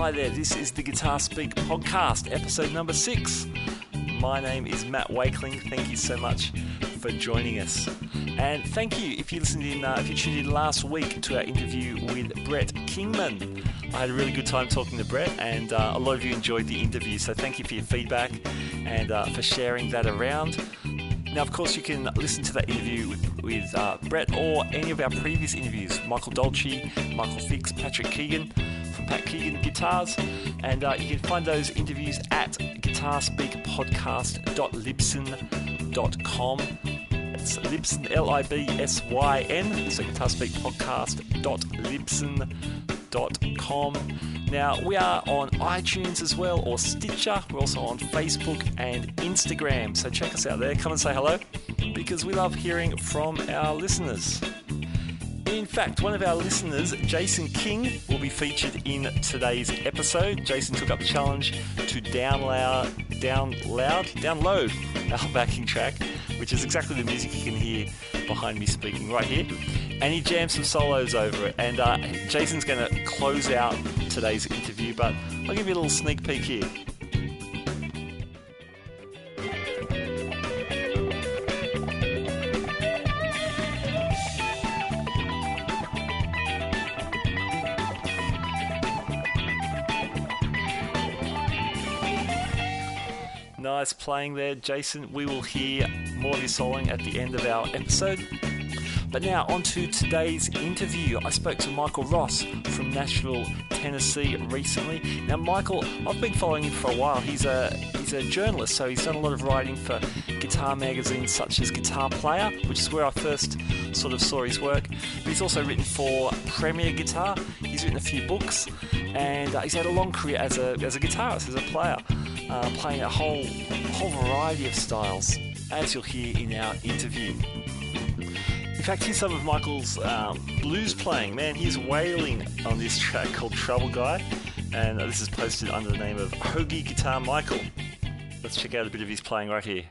Hi there, this is the Guitar Speak podcast, episode number 6. My name is Matt Wakeling. Thank you so much for joining us. And thank you if you listened in, if you tuned in last week to our interview with Brett Kingman. I had a really good time talking to Brett, and a lot of you enjoyed the interview. So thank you for your feedback and for sharing that around. Now, of course, you can listen to that interview with Brett or any of our previous interviews. Michael Dolce, Michael Fix, Patrick Keegan from Pat Keegan Guitars. And you can find those interviews at guitarspeakpodcast.libsyn.com. It's Libsyn, L-I-B-S-Y-N, so guitarspeakpodcast.libsyn.com. Now, we are on iTunes as well, or Stitcher. We're also on Facebook and Instagram, so check us out there. Come and say hello, because we love hearing from our listeners. In fact, one of our listeners, Jason King, will be featured in today's episode. Jason took up the challenge to download our backing track, which is exactly the music you can hear behind me speaking right here. And he jammed some solos over it. And Jason's going to close out today's interview, but I'll give you a little sneak peek here. Nice playing there, Jason. We will hear more of your soloing at the end of our episode. But now on to today's interview. I spoke to Michael Ross from Nashville, Tennessee recently. Now Michael, I've been following him for a while. He's a journalist, so he's done a lot of writing for guitar magazines such as Guitar Player, which is where I first sort of saw his work. But he's also written for Premier Guitar. He's written a few books, and he's had a long career as a guitarist, as a player, playing a whole variety of styles, as you'll hear in our interview. In fact, here's some of Michael's blues playing. Man, he's wailing on this track called Trouble Guy, and this is posted under the name of Hoagie Guitar Michael. Let's check out a bit of his playing right here.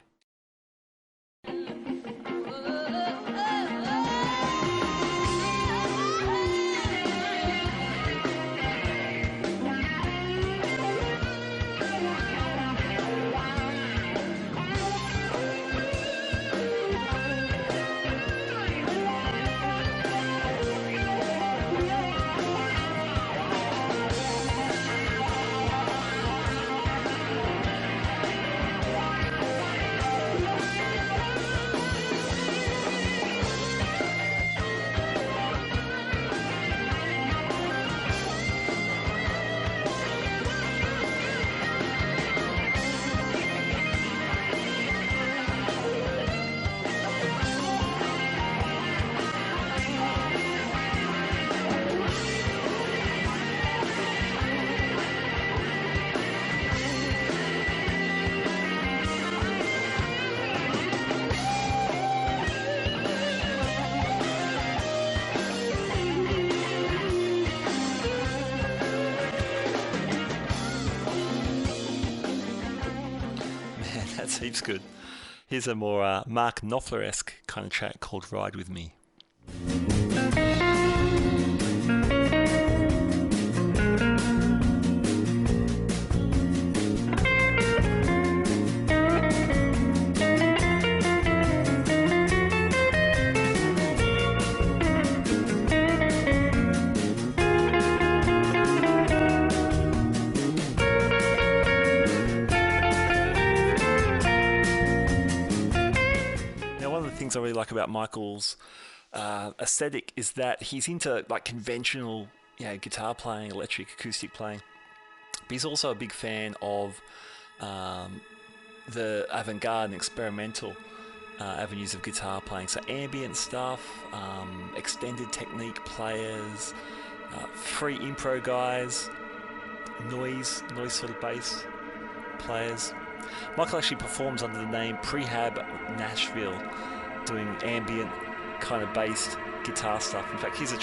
Heaps good. Here's a more Mark Knopfler-esque kind of track called Ride With Me. I really like about Michael's aesthetic is that he's into like conventional, guitar playing, electric, acoustic playing. But he's also a big fan of the avant-garde and experimental avenues of guitar playing. So ambient stuff, extended technique players, free impro guys, noise sort of bass players. Michael actually performs under the name Prehab Nashville, doing ambient kind of based guitar stuff. In fact, here's a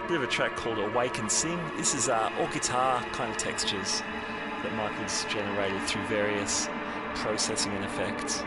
bit of a track called Awake and Sing. This is all guitar kind of textures that Michael's generated through various processing and effects.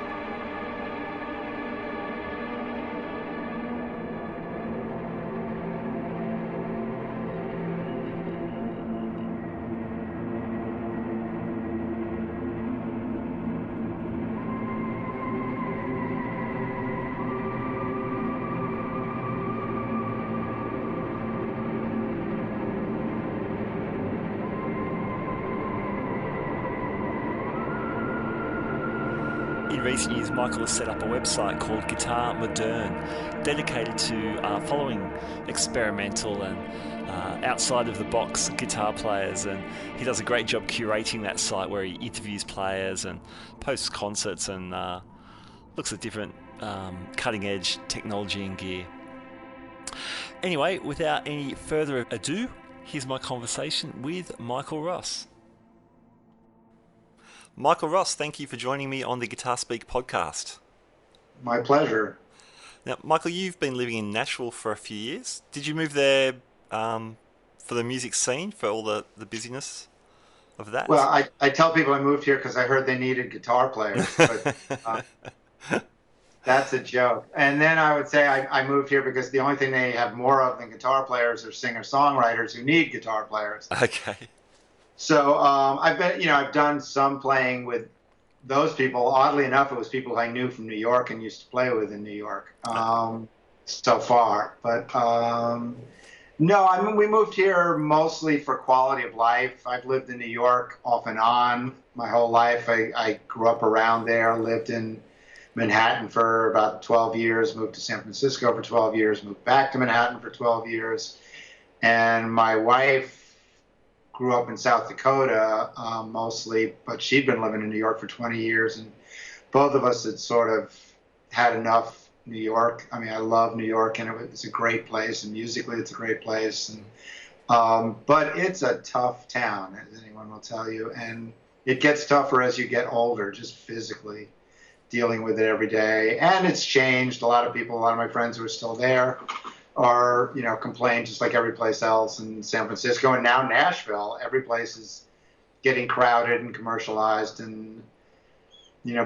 In recent years, Michael has set up a website called Guitar Modern, dedicated to following experimental and outside-of-the-box guitar players, and he does a great job curating that site where he interviews players and posts concerts and looks at different cutting-edge technology and gear. Anyway, without any further ado, here's my conversation with Michael Ross. Michael Ross, thank you for joining me on the Guitar Speak podcast. My pleasure. Now, Michael, you've been living in Nashville for a few years. Did you move there for the music scene, for all the busyness of that? Well, I tell people I moved here because I heard they needed guitar players, but that's a joke. And then I would say I moved here because the only thing they have more of than guitar players are singer-songwriters who need guitar players. Okay. So I've done some playing with those people. Oddly enough, it was people I knew from New York and used to play with in New York so far. But no, I mean, we moved here mostly for quality of life. I've lived in New York off and on my whole life. I grew up around there, lived in Manhattan for about 12 years, moved to San Francisco for 12 years, moved back to Manhattan for 12 years. And my wife grew up in South Dakota mostly, but she'd been living in New York for 20 years, and both of us had sort of had enough New York. I mean, I love New York, and it's a great place, and musically it's a great place. And, but it's a tough town, as anyone will tell you, and it gets tougher as you get older, just physically dealing with it every day. And it's changed. A lot of my friends who are still there are, complain just like every place else in San Francisco and now Nashville. Every place is getting crowded and commercialized, and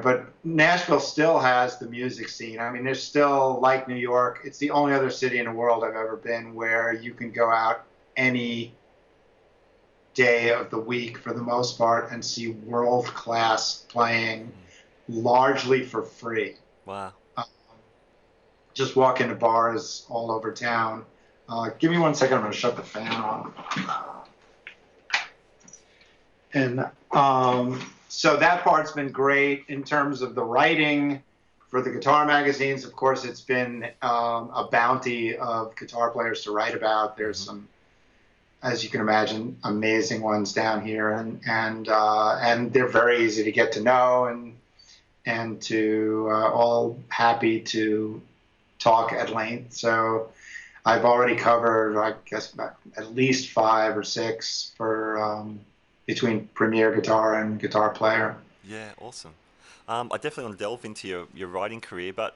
but Nashville still has the music scene. I mean, there's still, like New York, it's the only other city in the world I've ever been where you can go out any day of the week for the most part and see world-class playing largely for free. Wow. Just walk into bars all over town. Give me 1 second. I'm going to shut the fan on. And so that part's been great in terms of the writing for the guitar magazines. Of course, it's been a bounty of guitar players to write about. There's some, as you can imagine, amazing ones down here, and they're very easy to get to know, and to all happy to talk at length. So I've already covered, I guess, at least 5 or 6 for between Premier Guitar and Guitar Player. Yeah, awesome. I definitely want to delve into your writing career, but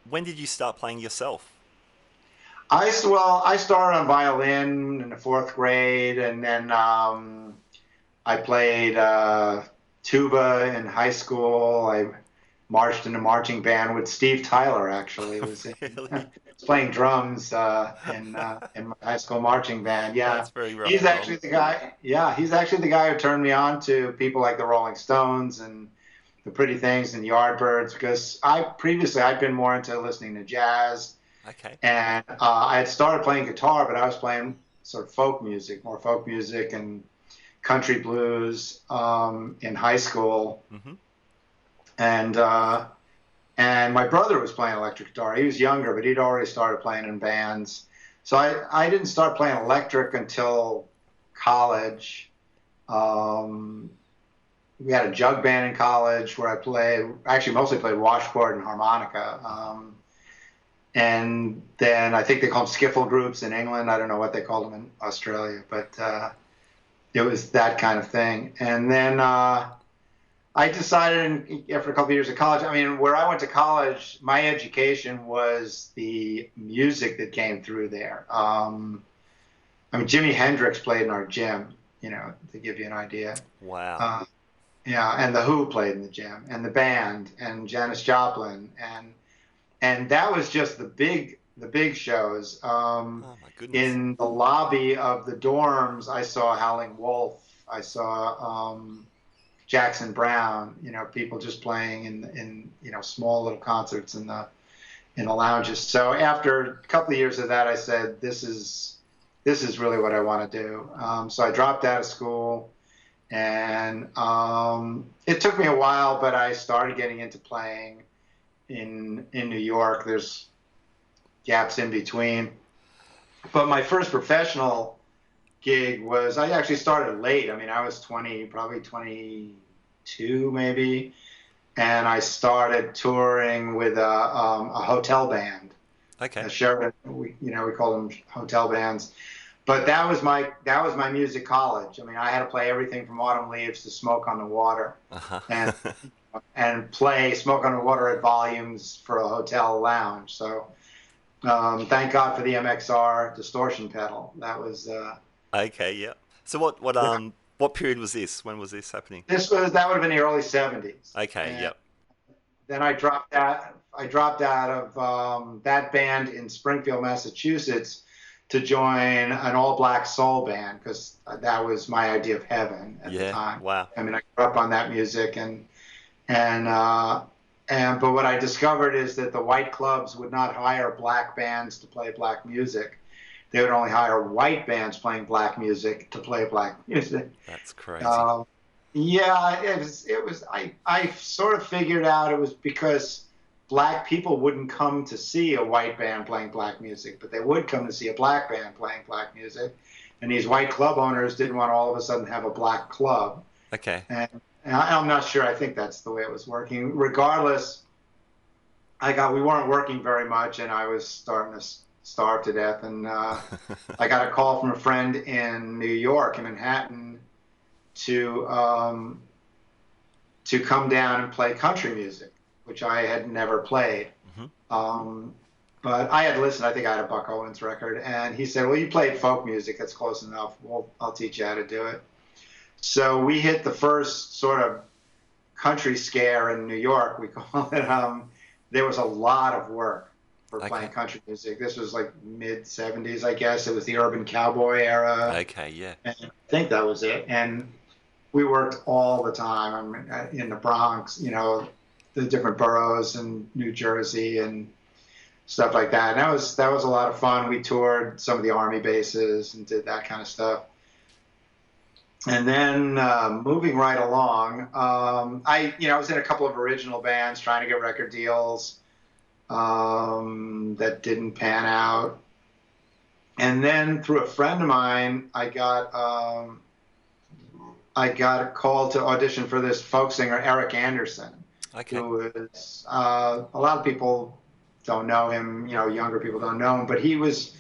when did you start playing yourself? I started on violin in the 4th grade, and then I played tuba in high school. I marched in a marching band with Steve Tyler, actually. Was playing drums in my high school marching band. Yeah, that's very rough. He's actually the guy. Yeah, he's actually the guy who turned me on to people like the Rolling Stones and the Pretty Things and Yardbirds, because I'd been more into listening to jazz. Okay. And I had started playing guitar, but I was playing sort of more folk music and country blues in high school. Mm-hmm. And my brother was playing electric guitar. He was younger, but he'd already started playing in bands. So I didn't start playing electric until college. We had a jug band in college where I mostly played washboard and harmonica. And then I think they call them skiffle groups in England. I don't know what they called them in Australia, but it was that kind of thing. And then I decided after a couple of years of college, I mean, where I went to college, my education was the music that came through there. I mean, Jimi Hendrix played in our gym, to give you an idea. Wow. Yeah, and The Who played in the gym, and the band, and Janis Joplin, and that was just the big shows. Oh my goodness. In the lobby of the dorms, I saw Howlin' Wolf. I saw Jackson Browne. People just playing in small little concerts in the lounges. So after a couple of years of that, I said, this is really what I want to do. So I dropped out of school and And it took me a while, but I started getting into playing in New York. There's gaps in between. But my first professional gig was, I actually started late. I mean, I was 20, probably 22 maybe. And I started touring with a hotel band. Okay. A Sheraton, we call them hotel bands. But that was my music college. I mean, I had to play everything from Autumn Leaves to Smoke on the Water, and play Smoke on the Water at volumes for a hotel lounge. So thank God for the MXR distortion pedal. That was Okay, yeah. So what period was this? When was this happening? that would have been the early '70s. Okay, And yep. then I dropped out. I dropped out of that band in Springfield, Massachusetts, to join an all-black soul band, because that was my idea of heaven at the time. Wow. I mean, I grew up on that music, but what I discovered is that the white clubs would not hire black bands to play black music. They would only hire white bands playing black music to play black music. That's crazy. Yeah, it was. I sort of figured out it was because black people wouldn't come to see a white band playing black music, but they would come to see a black band playing black music. And these white club owners didn't want to all of a sudden have a black club. Okay. And I'm not sure. I think that's the way it was working. Regardless, we weren't working very much, and I was starting to starve to death. And I got a call from a friend in New York, in Manhattan, to come down and play country music, which I had never played. Mm-hmm. But I had listened. I think I had a Buck Owens record, and he said, "Well, you played folk music. That's close enough. I'll teach you how to do it." So we hit the first sort of country scare in New York, we call it. There was a lot of work for playing country music. This was like mid-'70s, I guess. It was the urban cowboy era. Okay, yeah. And I think that was it. And we worked all the time. I mean, in the Bronx, the different boroughs in New Jersey and stuff like that. And that was a lot of fun. We toured some of the army bases and did that kind of stuff. And then moving right along, I was in a couple of original bands trying to get record deals that didn't pan out. And then through a friend of mine, I got a call to audition for this folk singer, Eric Anderson, who is a lot of people don't know him. Younger people don't know him, but he was,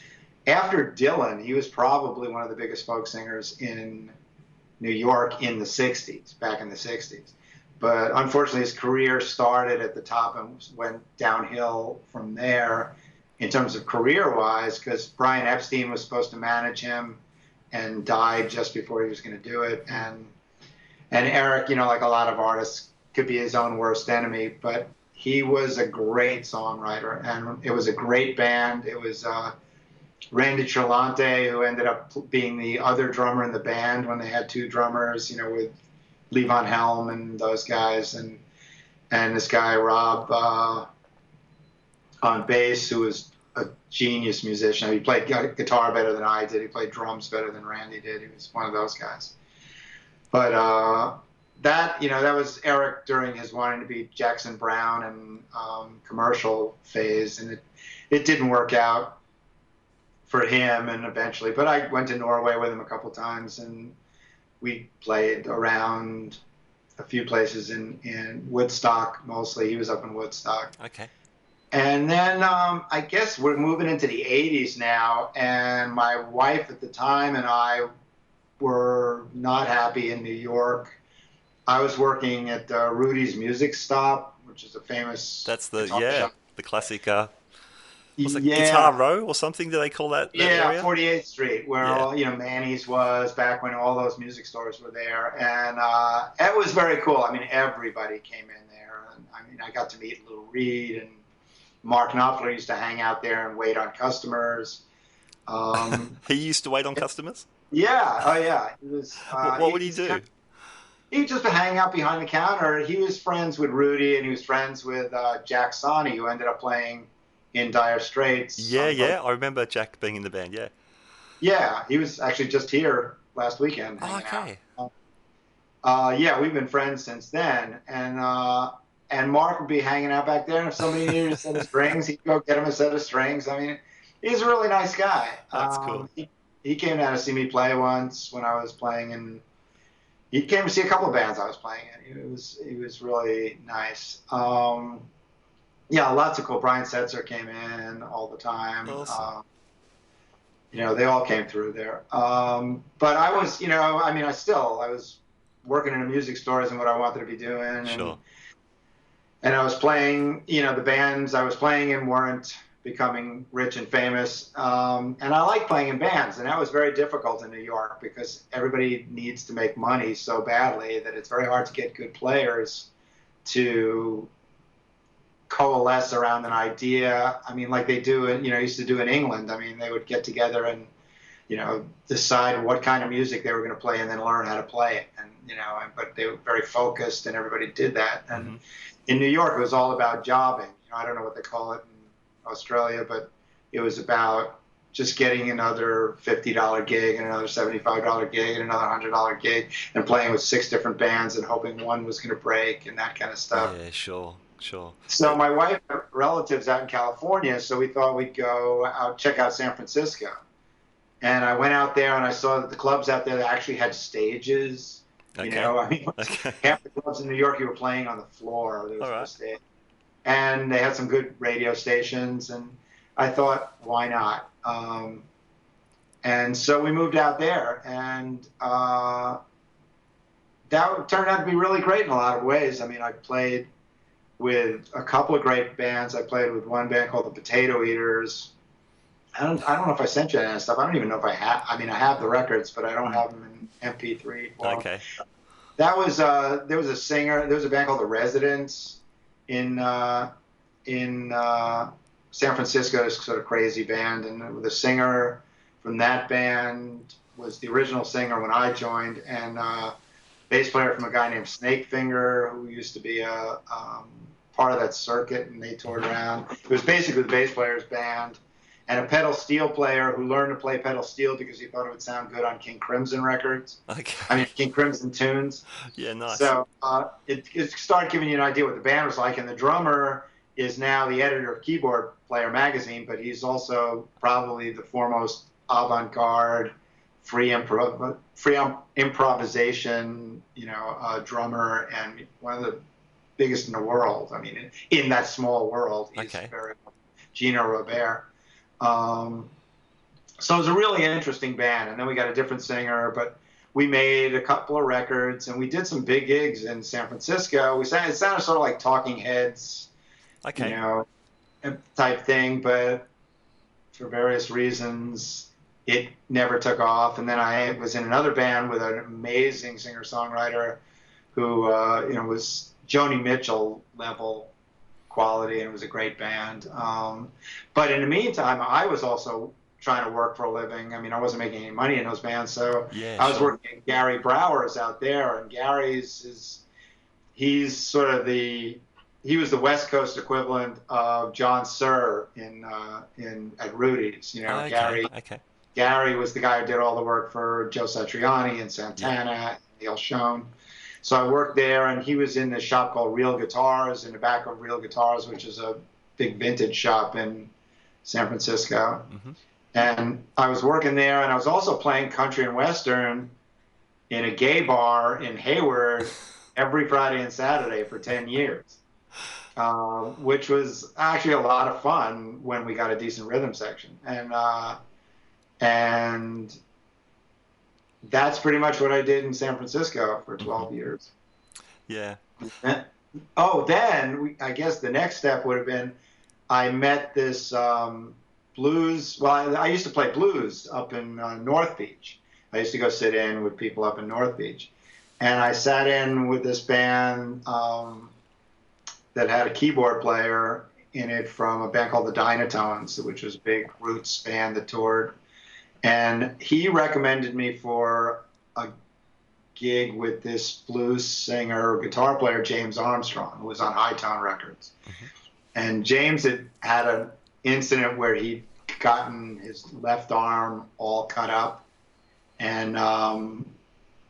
after Dylan, he was probably one of the biggest folk singers in New York in the 60s, back in the 60s. But unfortunately, his career started at the top and went downhill from there in terms of career-wise, because Brian Epstein was supposed to manage him and died just before he was going to do it. And Eric, like a lot of artists, could be his own worst enemy, but he was a great songwriter, and it was a great band. It was Randy Trelante, who ended up being the other drummer in the band when they had two drummers, with Levon Helm and those guys, and this guy Rob on bass, who was a genius musician. He played guitar better than I did. He played drums better than Randy did. He was one of those guys. But that was Eric during his wanting to be Jackson Browne and commercial phase, and it didn't work out for him, and eventually, but I went to Norway with him a couple times, and we played around a few places in Woodstock, mostly. He was up in Woodstock. Okay. And then I guess we're moving into the 80s now, and my wife at the time and I were not happy in New York. I was working at Rudy's Music Stop, which is a famous shop. The classic was it Guitar Row or something? Do they call that area? 48th Street, where all, Manny's was back when all those music stores were there, and it was very cool. I mean, everybody came in there, and I got to meet Lou Reed, and Mark Knopfler used to hang out there and wait on customers. He used to wait on customers? Yeah, oh yeah. He was. What would he do? He just hang out behind the counter. He was friends with Rudy, and he was friends with Jack Sonny, who ended up playing in Dire Straits. Yeah. I remember Jack being in the band, yeah. Yeah, he was actually just here last weekend. Oh, okay. Yeah, we've been friends since then, and Mark would be hanging out back there, and if somebody needed a set of strings, he'd go get him a set of strings. I mean, he's a really nice guy. That's cool. He came down to see me play once when I was playing, and he came to see a couple of bands I was playing in. He was really nice. Yeah, lots of cool. Brian Setzer came in all the time. Awesome. They all came through there. But I was, I mean, I was working in a music store isn't what I wanted to be doing. Sure. And I was playing, the bands I was playing in weren't becoming rich and famous. And I like playing in bands. And that was very difficult in New York because everybody needs to make money so badly that it's very hard to get good players to coalesce around an idea. I mean, like they do, used to do in England. I mean, they would get together and, decide what kind of music they were going to play and then learn how to play it. And, but they were very focused and everybody did that. And in New York, it was all about jobbing. I don't know what they call it in Australia, but it was about just getting another $50 gig and another $75 gig and another $100 gig and playing with 6 different bands and hoping one was going to break and that kind of stuff. Yeah, sure. So my wife had relatives out in California, so we thought we'd go out, check out San Francisco. And I went out there and I saw that the clubs out there that actually had stages. Okay. I mean, half the clubs in New York you were playing on the floor. There was no stage. And they had some good radio stations, and I thought, why not? And so we moved out there, and that turned out to be really great in a lot of ways. I mean, I played with a couple of great bands. I played with one band called the Potato Eaters. I don't know if I sent you that stuff. I don't even know if I have. I mean, I have the records, but I don't have them in MP3 form. Okay. That was there was a singer. There was a band called the Residents in San Francisco. This sort of crazy band, and the singer from that band was the original singer when I joined, and bass player from a guy named Snakefinger, who used to be a part of that circuit, and they toured around. It was basically the bass player's band, and a pedal steel player who learned to play pedal steel because he thought it would sound good on King Crimson records. Okay. I mean, King Crimson tunes. Yeah, nice. So it started giving you an idea what the band was like, and the drummer is now the editor of Keyboard Player magazine, but he's also probably the foremost avant-garde, free improvisation, drummer, and one of the biggest in the world. I mean, in that small world, he's very Gino Robert. So it was a really interesting band, and then we got a different singer, but we made a couple of records, and we did some big gigs in San Francisco. It sounded sort of like Talking Heads, type thing, but for various reasons, it never took off. And then I was in another band with an amazing singer-songwriter who, was Joni Mitchell level quality, and it was a great band. But in the meantime, I was also trying to work for a living. I mean, I wasn't making any money in those bands, so I was working at Gary Brower's out there, and he's sort of he was the West Coast equivalent of John Suhr at Rudy's. Gary was the guy who did all the work for Joe Satriani and Santana and Neil Schon. So I worked there, and he was in this shop called Real Guitars, in the back of Real Guitars, which is a big vintage shop in San Francisco. Mm-hmm. And I was working there, and I was also playing country and western in a gay bar in Hayward every Friday and Saturday for 10 years, which was actually a lot of fun when we got a decent rhythm section. And that's pretty much what I did in San Francisco for 12 years. Yeah. Then I guess the next step would have been I met this blues. Well, I used to play blues up in North Beach. I used to go sit in with people up in North Beach. And I sat in with this band that had a keyboard player in it from a band called the Dynatones, which was a big roots band that toured. And he recommended me for a gig with this blues singer, guitar player, James Armstrong, who was on High Tone Records. Mm-hmm. And James had an incident where he'd gotten his left arm all cut up. And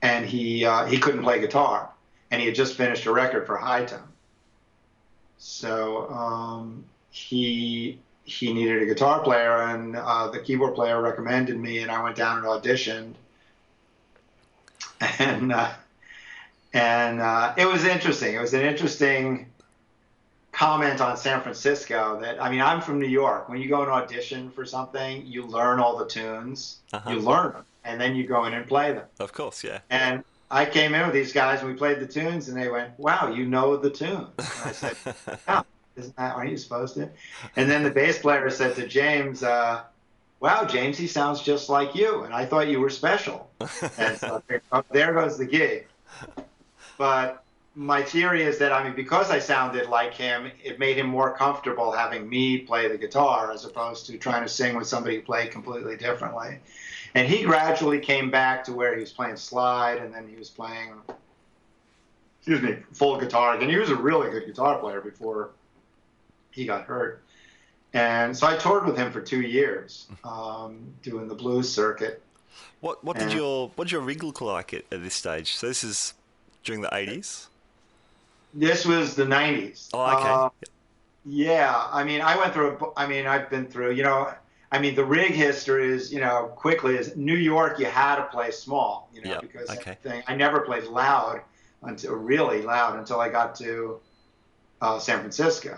and he couldn't play guitar, and he had just finished a record for High Tone. So he needed a guitar player, and the keyboard player recommended me, and I went down and auditioned, and it was interesting. It was an interesting comment on San Francisco that, I mean, I'm from New York. When you go and audition for something, you learn all the tunes, you learn them, and then you go in and play them. Of course, yeah. And I came in with these guys and we played the tunes, and they went, "Wow, you know the tunes." And I said, "Yeah, aren't you supposed to?" And then the bass player said to James, "Wow, James, he sounds just like you, and I thought you were special." And so there goes the gig. But my theory is that, I mean, because I sounded like him, it made him more comfortable having me play the guitar as opposed to trying to sing with somebody who played completely differently. And he gradually came back to where he was playing slide, and then he was playing, full guitar. And he was a really good guitar player before he got hurt. And so I toured with him for 2 years, doing the blues circuit. What did your rig look like at this stage? So this is during the 80s? This was the 90s. Oh, okay. Yeah, I mean, I've been through, the rig history is, quickly is New York, you had to play small, because I never played really loud until I got to San Francisco.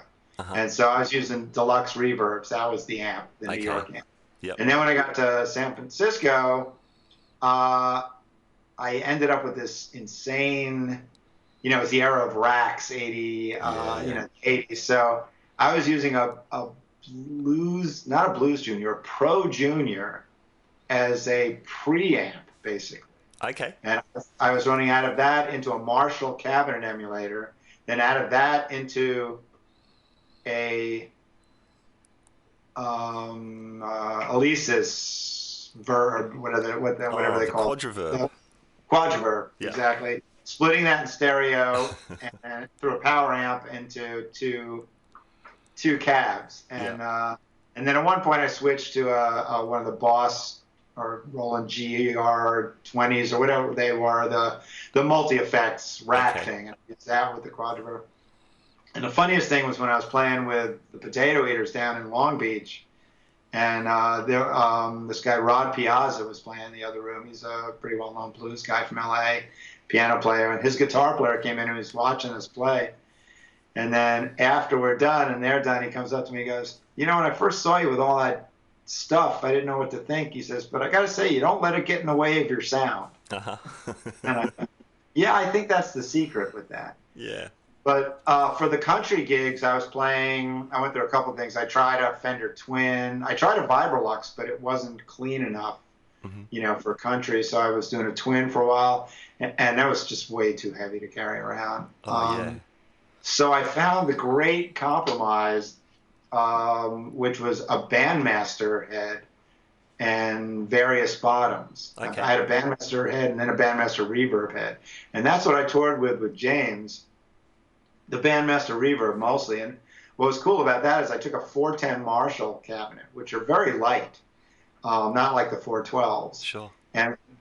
And so I was using deluxe reverbs. That was the amp, the New York amp. Yep. And then when I got to San Francisco, I ended up with this insane, it was the era of racks, 80s. So I was using a blues, not a blues junior, a pro junior as a preamp, basically. Okay. And I was running out of that into a Marshall cabinet emulator, then out of that into a Alesis whatever they call it. Quadriverb, exactly. Splitting that in stereo and through a power amp into two cabs, and then at one point I switched to one of the Boss or Roland GR20s or whatever they were, the multi effects rack thing, and I used that with the Quadriverb. And the funniest thing was when I was playing with the Potato Eaters down in Long Beach, and this guy Rod Piazza was playing in the other room. He's a pretty well-known blues guy from LA, piano player, and his guitar player came in and he was watching us play. And then after we're done and they're done, he comes up to me and goes, "When I first saw you with all that stuff, I didn't know what to think." He says, "But I got to say, you don't let it get in the way of your sound." And I think that's the secret with that. Yeah. But for the country gigs, I went through a couple of things. I tried a Fender Twin. I tried a Vibrolux, but it wasn't clean enough, for country. So I was doing a Twin for a while, and that was just way too heavy to carry around. So I found the great compromise, which was a Bandmaster head and various bottoms. Okay. I had a Bandmaster head and then a Bandmaster reverb head. And that's what I toured with James. The Bandmaster reverb mostly. And what was cool about that is I took a 410 Marshall cabinet, which are very light, not like the 412s. Sure.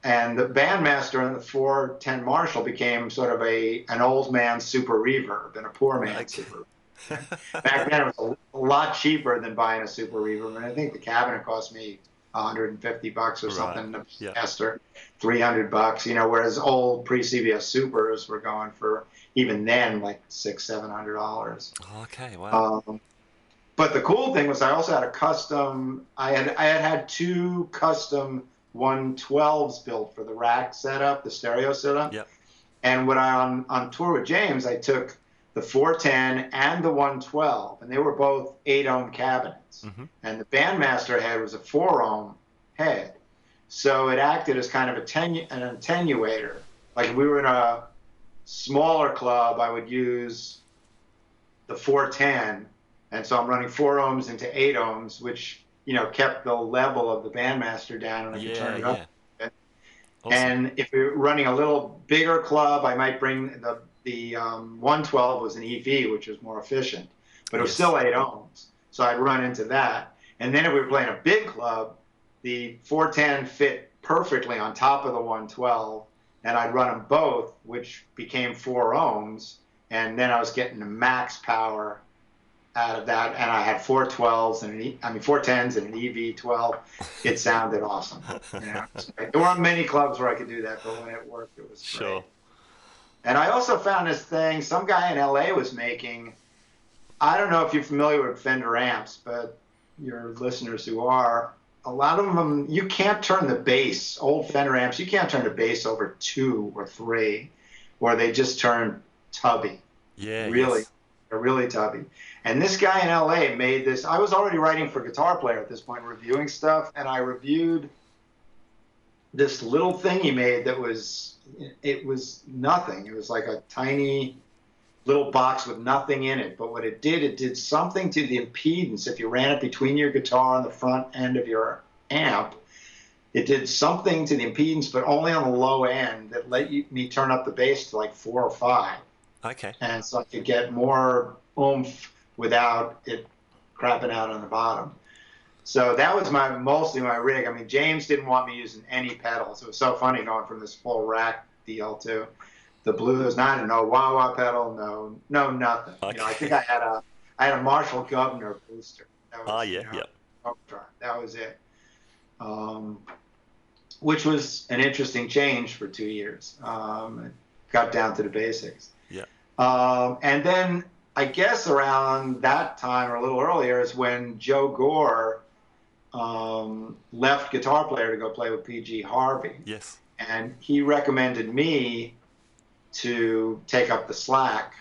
And the Bandmaster and the 410 Marshall became sort of an old man super reverb and a poor man super. Back then it was a lot cheaper than buying a super reverb, and I think the cabinet cost me $150 or something. The Master, $300. Whereas old pre-CBS Supers were going for, even then, like $600-700. Okay, wow. But the cool thing was I also had a custom. I had two custom 112s built for the rack setup, the stereo setup. Yep. And when I on tour with James, I took the 410 and the 112, and they were both 8-ohm cabinets. And the Bandmaster head was a 4-ohm head, so it acted as kind of an attenuator. Like if we were in a smaller club, I would use the 410, and so I'm running 4 ohms into 8 ohms, which kept the level of the Bandmaster down, and I could turn it up. Awesome. And if we were running a little bigger club, I might bring the 112 was an EV, which was more efficient, but it was still 8 ohms. So I'd run into that. And then if we were playing a big club, the 410 fit perfectly on top of the 112, and I'd run them both, which became 4 ohms, and then I was getting the max power out of that, and I had 412s and 410s and an EV12. It sounded awesome. You know, there weren't many clubs where I could do that, but when it worked, it was great. Sure. And I also found this thing some guy in LA was making. I don't know if you're familiar with Fender amps, but your listeners who are, a lot of them, you can't turn the bass, old Fender amps, you can't turn the bass over 2 or 3, or they just turn tubby. Yeah, really, yes. they're really tubby. And this guy in LA made this. I was already writing for Guitar Player at this point, reviewing stuff, and I reviewed this little thing he made that was nothing. It was like a tiny little box with nothing in it. But what it did something to the impedance. If you ran it between your guitar and the front end of your amp, it did something to the impedance, but only on the low end, that let me turn up the bass to like 4 or 5. Okay. And so I could get more oomph without it crapping out on the bottom. So that was mostly my rig. I mean, James didn't want me using any pedals. It was so funny going from this full rack deal to the blues. Not no wah-wah pedal, no nothing. Okay. You know, I think I had a Marshall Governor booster. That was, that was it. Which was an interesting change for 2 years. It got down to the basics. Yeah. And then I guess around that time or a little earlier is when Joe Gore left Guitar Player to go play with PG Harvey. Yes. And he recommended me to take up the slack.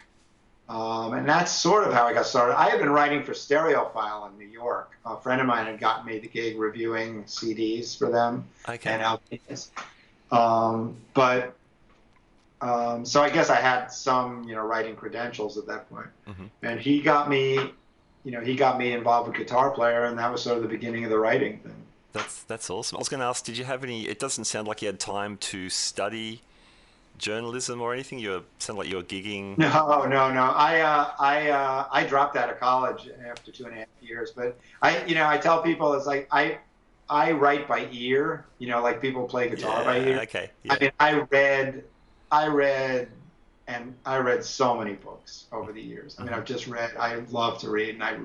And that's sort of how I got started. I had been writing for Stereophile in New York. A friend of mine had gotten me the gig reviewing CDs for them. Okay. And albums. So I guess I had some, writing credentials at that point. Mm-hmm. And he got me involved with Guitar Player, and that was sort of the beginning of the writing thing. That's awesome. I was going to ask, did you have any? It doesn't sound like you had time to study journalism or anything. You sound like you were gigging. No. I dropped out of college after 2.5 years. But I tell people it's like I write by ear. Like people play guitar by ear. Okay. Yeah. I mean, I read so many books over the years. I mean, I've just read. I love to read, and I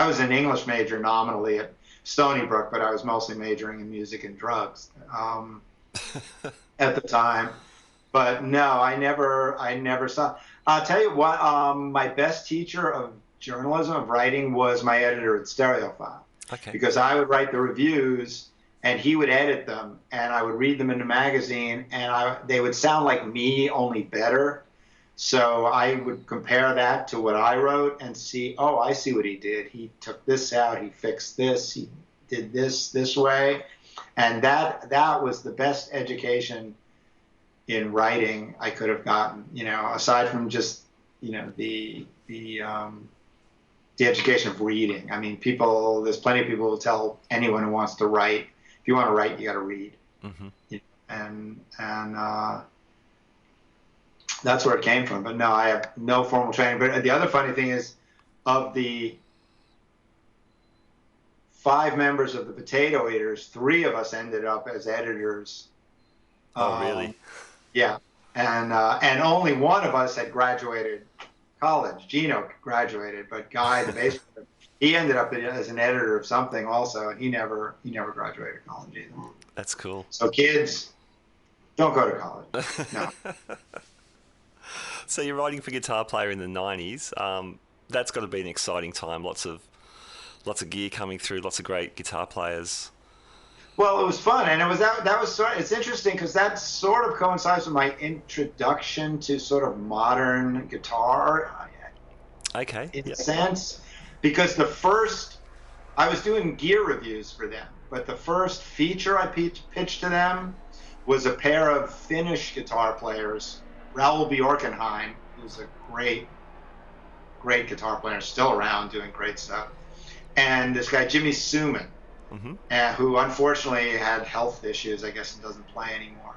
was an English major nominally at Stony Brook, but I was mostly majoring in music and drugs at the time. But no, I never saw. I'll tell you what. My best teacher of journalism, of writing, was my editor at Stereophile. Okay. Because I would write the reviews, and he would edit them, and I would read them in the magazine, and they would sound like me, only better. So I would compare that to what I wrote and see, oh, I see what he did. He took this out, he fixed this, he did this way. And that was the best education in writing I could have gotten, aside from just, the education of reading. I mean, there's plenty of people who tell anyone who wants to write, if you want to write, you got to read. Mm-hmm. And that's where it came from. But no, I have no formal training. But the other funny thing is, of the 5 members of the Potato Eaters, 3 of us ended up as editors. Oh, really? Yeah. And only one of us had graduated college. Gino graduated, but Guy, the bass player, he ended up as an editor of something also, and he never graduated college either. That's cool. So kids, don't go to college. No. So you're writing for Guitar Player in the 90s. That's got to be an exciting time. Lots of gear coming through. Lots of great guitar players. Well, it was fun, and it's interesting because that sort of coincides with my introduction to sort of modern guitar. Okay. In a sense, because I was doing gear reviews for them, but the first feature I pitched to them was a pair of Finnish guitar players, Raoul Bjorkenheim, who's a great guitar player, still around doing great stuff, and this guy Jimmy Suman, mm-hmm. Who unfortunately had health issues, I guess, and doesn't play anymore.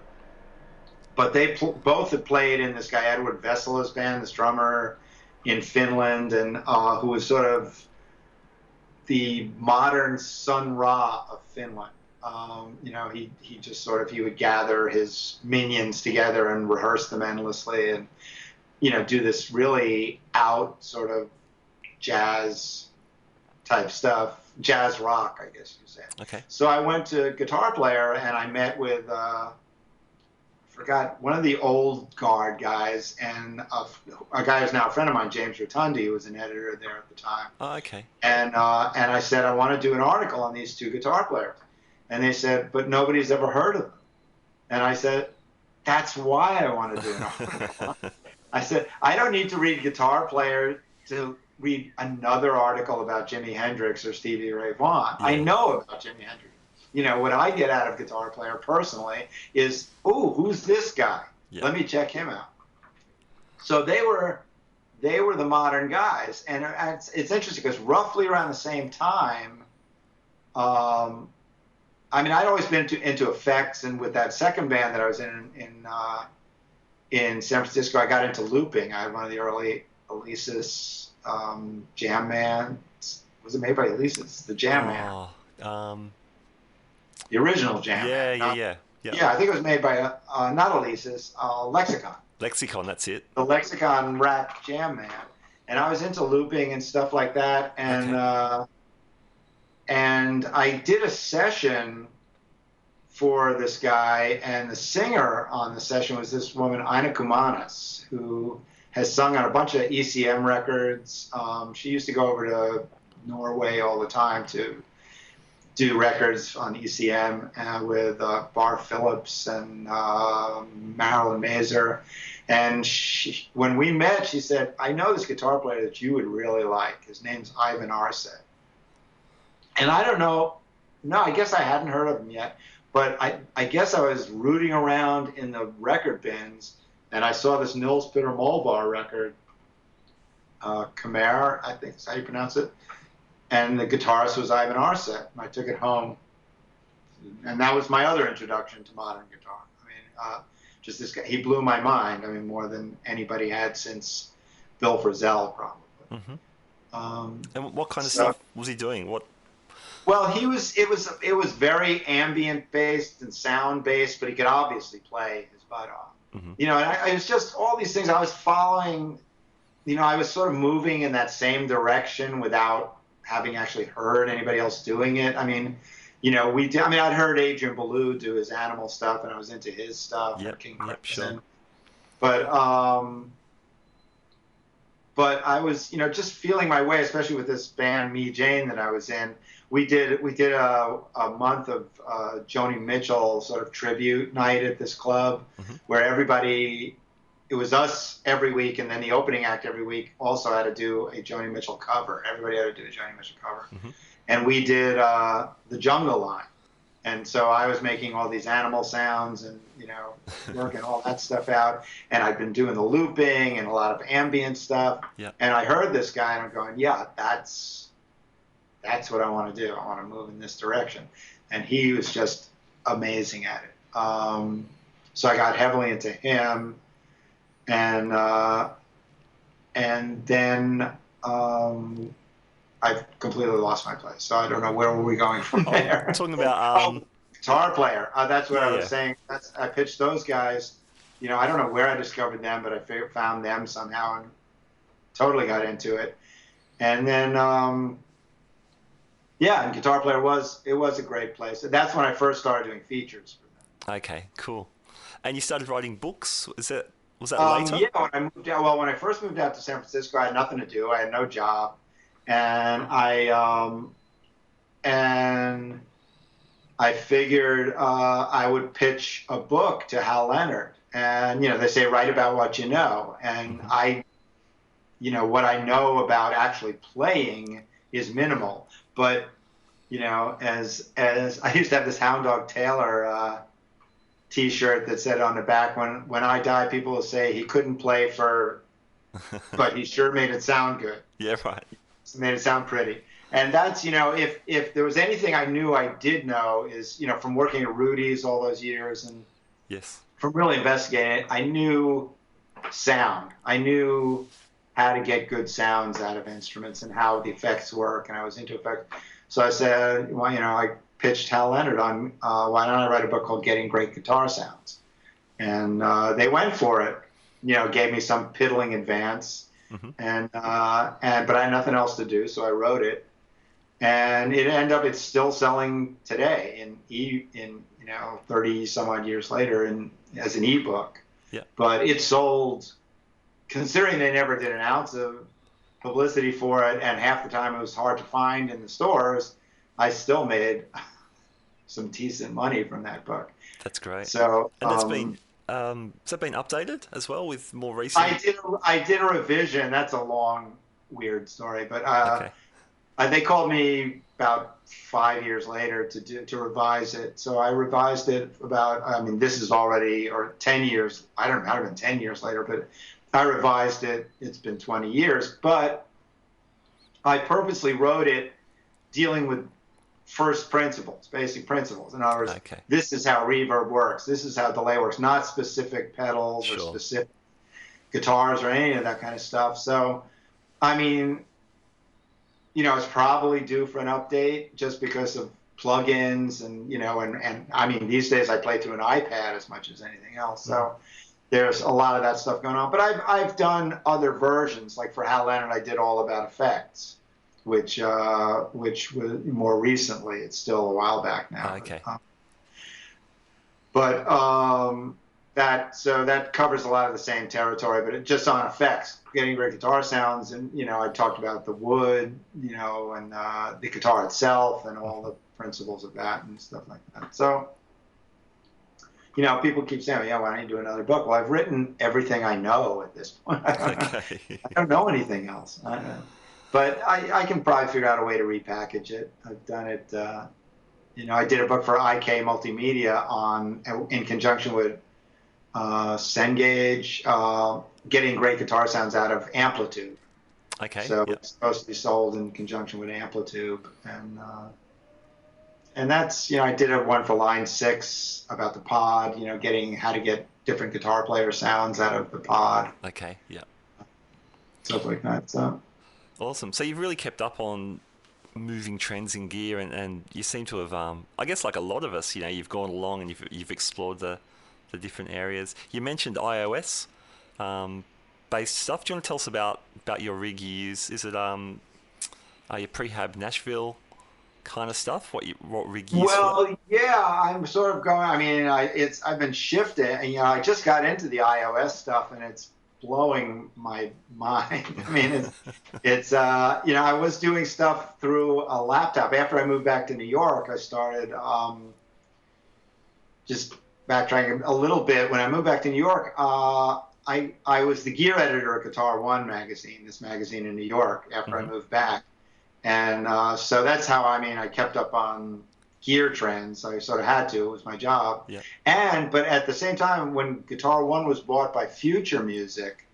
But they both had played in this guy Edward Vesela's band, this drummer in Finland, and who was sort of the modern Sun Ra of Finland. He just sort of, he would gather his minions together and rehearse them endlessly, and do this really out sort of jazz type stuff, jazz rock, I guess you say. Okay. So I went to Guitar Player, and I met with forgot, one of the old Garde guys, and a guy who's now a friend of mine, James Rotundi, who was an editor there at the time. Oh, okay. And I said, I want to do an article on these two guitar players. And they said, but nobody's ever heard of them. And I said, that's why I want to do an article. I said, I don't need to read Guitar Player to read another article about Jimi Hendrix or Stevie Ray Vaughan. Yeah. I know about Jimi Hendrix. What I get out of Guitar Player personally is, ooh, who's this guy? Yeah. Let me check him out. So they were the modern guys. And it's interesting because roughly around the same time, I'd always been into effects, and with that second band that I was in San Francisco, I got into looping. I had one of the early Alesis Jam Man. Was it made by Alesis? The Jam Man. The original Jam Man. Yeah. Yeah, I think it was made by not Alesis, Lexicon. Lexicon, that's it. The Lexicon Rack Jam Man. And I was into looping and stuff like that, and okay. And I did a session for this guy, and the singer on the session was this woman, Ina Kumanis, who has sung on a bunch of ECM records. She used to go over to Norway all the time to do records on ECM with Bar Phillips and Marilyn Mazer. And when we met, she said, I know this guitar player that you would really like. His name's Ivan Arce. And I don't know, no, I guess I hadn't heard of him yet, but I guess I was rooting around in the record bins, and I saw this Nils Peter Molvar record, Khmer, I think is how you pronounce it, and the guitarist was Ivan Arce, and I took it home, and that was my other introduction to modern guitar. Just this guy, he blew my mind, more than anybody had since Bill Frisell, probably. Mm-hmm. And what kind of stuff was he doing? Well, it was very ambient based and sound based, but he could obviously play his butt off. Mm-hmm. And it was just all these things I was following. I was sort of moving in that same direction without having actually heard anybody else doing it. We did. I'd heard Adrian Belew do his Animal stuff, and I was into his stuff. Yep, King Crimson. Sure. But I was, just feeling my way, especially with this band, Me Jane, that I was in. We did a month of Joni Mitchell sort of tribute night at this club, mm-hmm. where it was us every week, and then the opening act every week also had to do a Joni Mitchell cover. Everybody had to do a Joni Mitchell cover. Mm-hmm. And we did The Jungle Line. And so I was making all these animal sounds and, working all that stuff out. And I'd been doing the looping and a lot of ambient stuff. Yeah. And I heard this guy, and I'm going, yeah, that's what I want to do. I want to move in this direction. And he was just amazing at it. So I got heavily into him. And then I've completely lost my place. So I don't know where were we going from there. Talking about Guitar Player. That's what I was saying. I pitched those guys. I don't know where I discovered them, but I found them somehow and totally got into it. And then, and Guitar Player was a great place. That's when I first started doing features for them. Okay, cool. And you started writing books? Was that later? Yeah, when I moved out. Well, when I first moved out to San Francisco, I had nothing to do. I had no job. And I figured I would pitch a book to Hal Leonard, and they say write about what you know, and mm-hmm. What I know about actually playing is minimal, but as I used to have this Hound Dog Taylor T-shirt that said on the back, when I die, people will say he couldn't play but he sure made it sound good. Yeah, right. Made it sound pretty. And that's, if there was anything I knew I did know is, from working at Rudy's all those years and yes, from really investigating it, I knew sound. I knew how to get good sounds out of instruments and how the effects work, and I was into effects. So I said, well, I pitched Hal Leonard on why don't I write a book called Getting Great Guitar Sounds, and they went for it. Gave me some piddling advance, but I had nothing else to do, so I wrote it, and it's still selling today in 30 some odd years later as an ebook. Yeah. But it sold, considering they never did an ounce of publicity for it, and half the time it was hard to find in the stores, I still made some decent money from that book. That's great. So, and that's has that been updated as well with more recent? I did a revision. That's a long, weird story, but Okay. They called me about 5 years later to revise it. So I revised it this is already, or 10 years, I don't know, it might have been 10 years later, but I revised it. It's been 20 years, but I purposely wrote it dealing with first principles, basic principles. In other words, Okay. This is how reverb works. This is how delay works, not specific pedals Sure. or specific guitars or any of that kind of stuff. So, it's probably due for an update just because of plugins and these days I play through an iPad as much as anything else. So there's a lot of that stuff going on. But I've done other versions, like for Hal Leonard, I did all about effects, which was more recently. It's still a while back now. Okay. That covers a lot of the same territory, but it just on effects, getting great guitar sounds, and I talked about the wood, and the guitar itself, and all the principles of that and stuff like that. So, people keep saying, "Yeah, why don't you do another book?" Well, I've written everything I know at this point. Okay. I don't know anything else. But I can probably figure out a way to repackage it. I've done it. I did a book for IK Multimedia in conjunction with Cengage, getting great guitar sounds out of Amplitude. Okay. So Yep. it's supposed to be sold in conjunction with Amplitude, and that's I did one for Line 6 about the pod. Getting how to get different guitar player sounds out of the pod. Okay. Yeah. Stuff like that. So Awesome. So you've really kept up on moving trends in gear, and you seem to have, I guess, like a lot of us, you've gone along and you've explored the different areas. You mentioned iOS based stuff. Do you want to tell us about your rig you use? Is it your Prehab Nashville kind of stuff? What rig you use? Well, yeah, I'm sort of going. I've been shifting, and I just got into the iOS stuff, and it's blowing my mind. It's I was doing stuff through a laptop. After I moved back to New York, I started just backtracking a little bit. When I moved back to New York, I was the gear editor at Guitar One magazine, this magazine in New York, after I moved back. And so that's how, I kept up on gear trends. I sort of had to. It was my job. Yeah. But at the same time, when Guitar One was bought by Future Music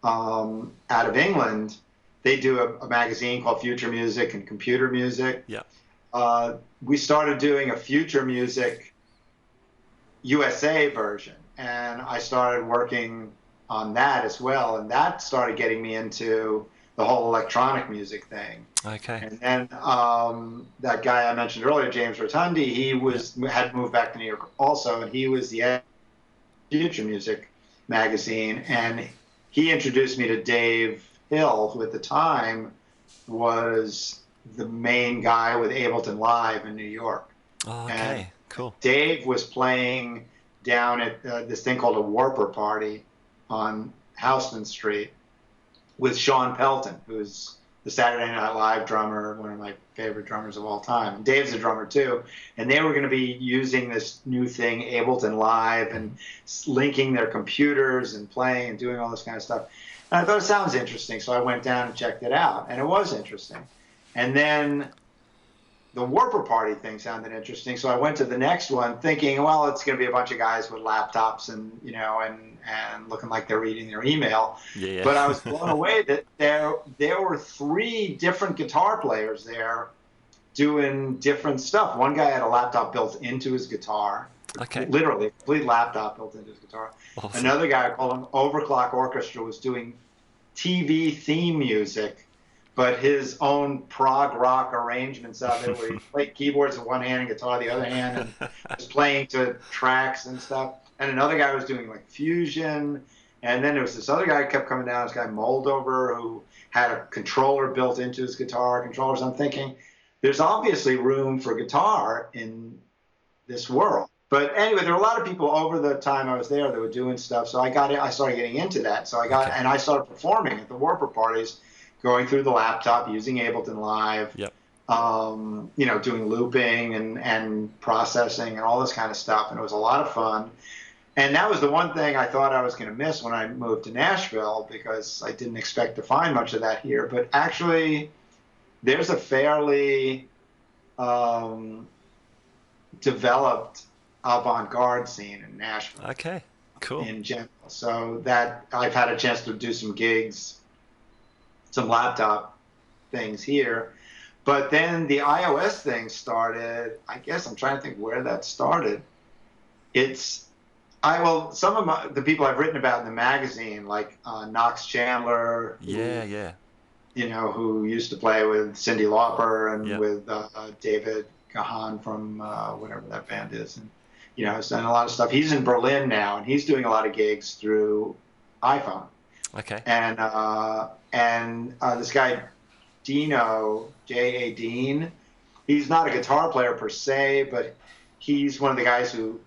out of England, they do a magazine called Future Music and Computer Music. Yeah. We started doing a Future Music USA version, and I started working on that as well, and that started getting me into the whole electronic music thing. Okay. And then that guy I mentioned earlier, James Rotundi, he had moved back to New York also, and he was the editor of Future Music magazine, and he introduced me to Dave Hill, who at the time was the main guy with Ableton Live in New York. Oh, okay. And cool. Dave was playing down at this thing called a Warper Party on Houston Street with Sean Pelton, who's the Saturday Night Live drummer, one of my favorite drummers of all time. Dave's a drummer too, and they were going to be using this new thing, Ableton Live, and linking their computers and playing and doing all this kind of stuff. And I thought it sounds interesting, so I went down and checked it out, and it was interesting. And then the Warper Party thing sounded interesting, so I went to the next one thinking, well, it's going to be a bunch of guys with laptops and and looking like they're reading their email. Yeah. But I was blown away that there were 3 different guitar players there doing different stuff. One guy had a laptop built into his guitar, Okay. literally a complete laptop built into his guitar. Awesome. Another guy, I called him Overclock Orchestra, was doing TV theme music but his own prog rock arrangements of it, where he played keyboards with one hand and guitar the other hand, and was playing to tracks and stuff. And another guy was doing like fusion. And then there was this other guy who kept coming down, this guy Moldover, who had a controller built into his guitar controllers. I'm thinking, there's obviously room for guitar in this world. But anyway, there were a lot of people over the time I was there that were doing stuff. So I started getting into that. So and I started performing at the Warper parties, going through the laptop, using Ableton Live, Yep. Doing looping and processing and all this kind of stuff. And it was a lot of fun. And that was the one thing I thought I was going to miss when I moved to Nashville, because I didn't expect to find much of that here. But actually, there's a fairly developed avant-garde scene in Nashville. Okay, cool. In general. So that I've had a chance to do some gigs, some laptop things here. But then the iOS thing started. I guess I'm trying to think where that started. Some of the people I've written about in the magazine, like Knox Chandler, who used to play with Cyndi Lauper and with David Gahan from whatever that band is, and has done a lot of stuff. He's in Berlin now, and he's doing a lot of gigs through iPhone. Okay. And this guy Dino, J.A. Dean, he's not a guitar player per se, but he's one of the guys who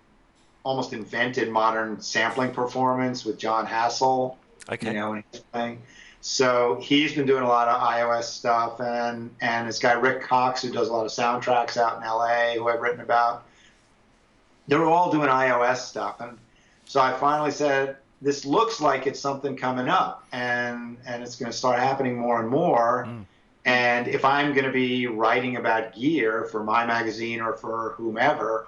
almost invented modern sampling performance with John Hassel. Okay. When he's playing. So he's been doing a lot of iOS stuff, and this guy Rick Cox, who does a lot of soundtracks out in LA, who I've written about. They were all doing iOS stuff, and so I finally said, this looks like it's something coming up, and it's going to start happening more and more. And if I'm going to be writing about gear for my magazine or for whomever,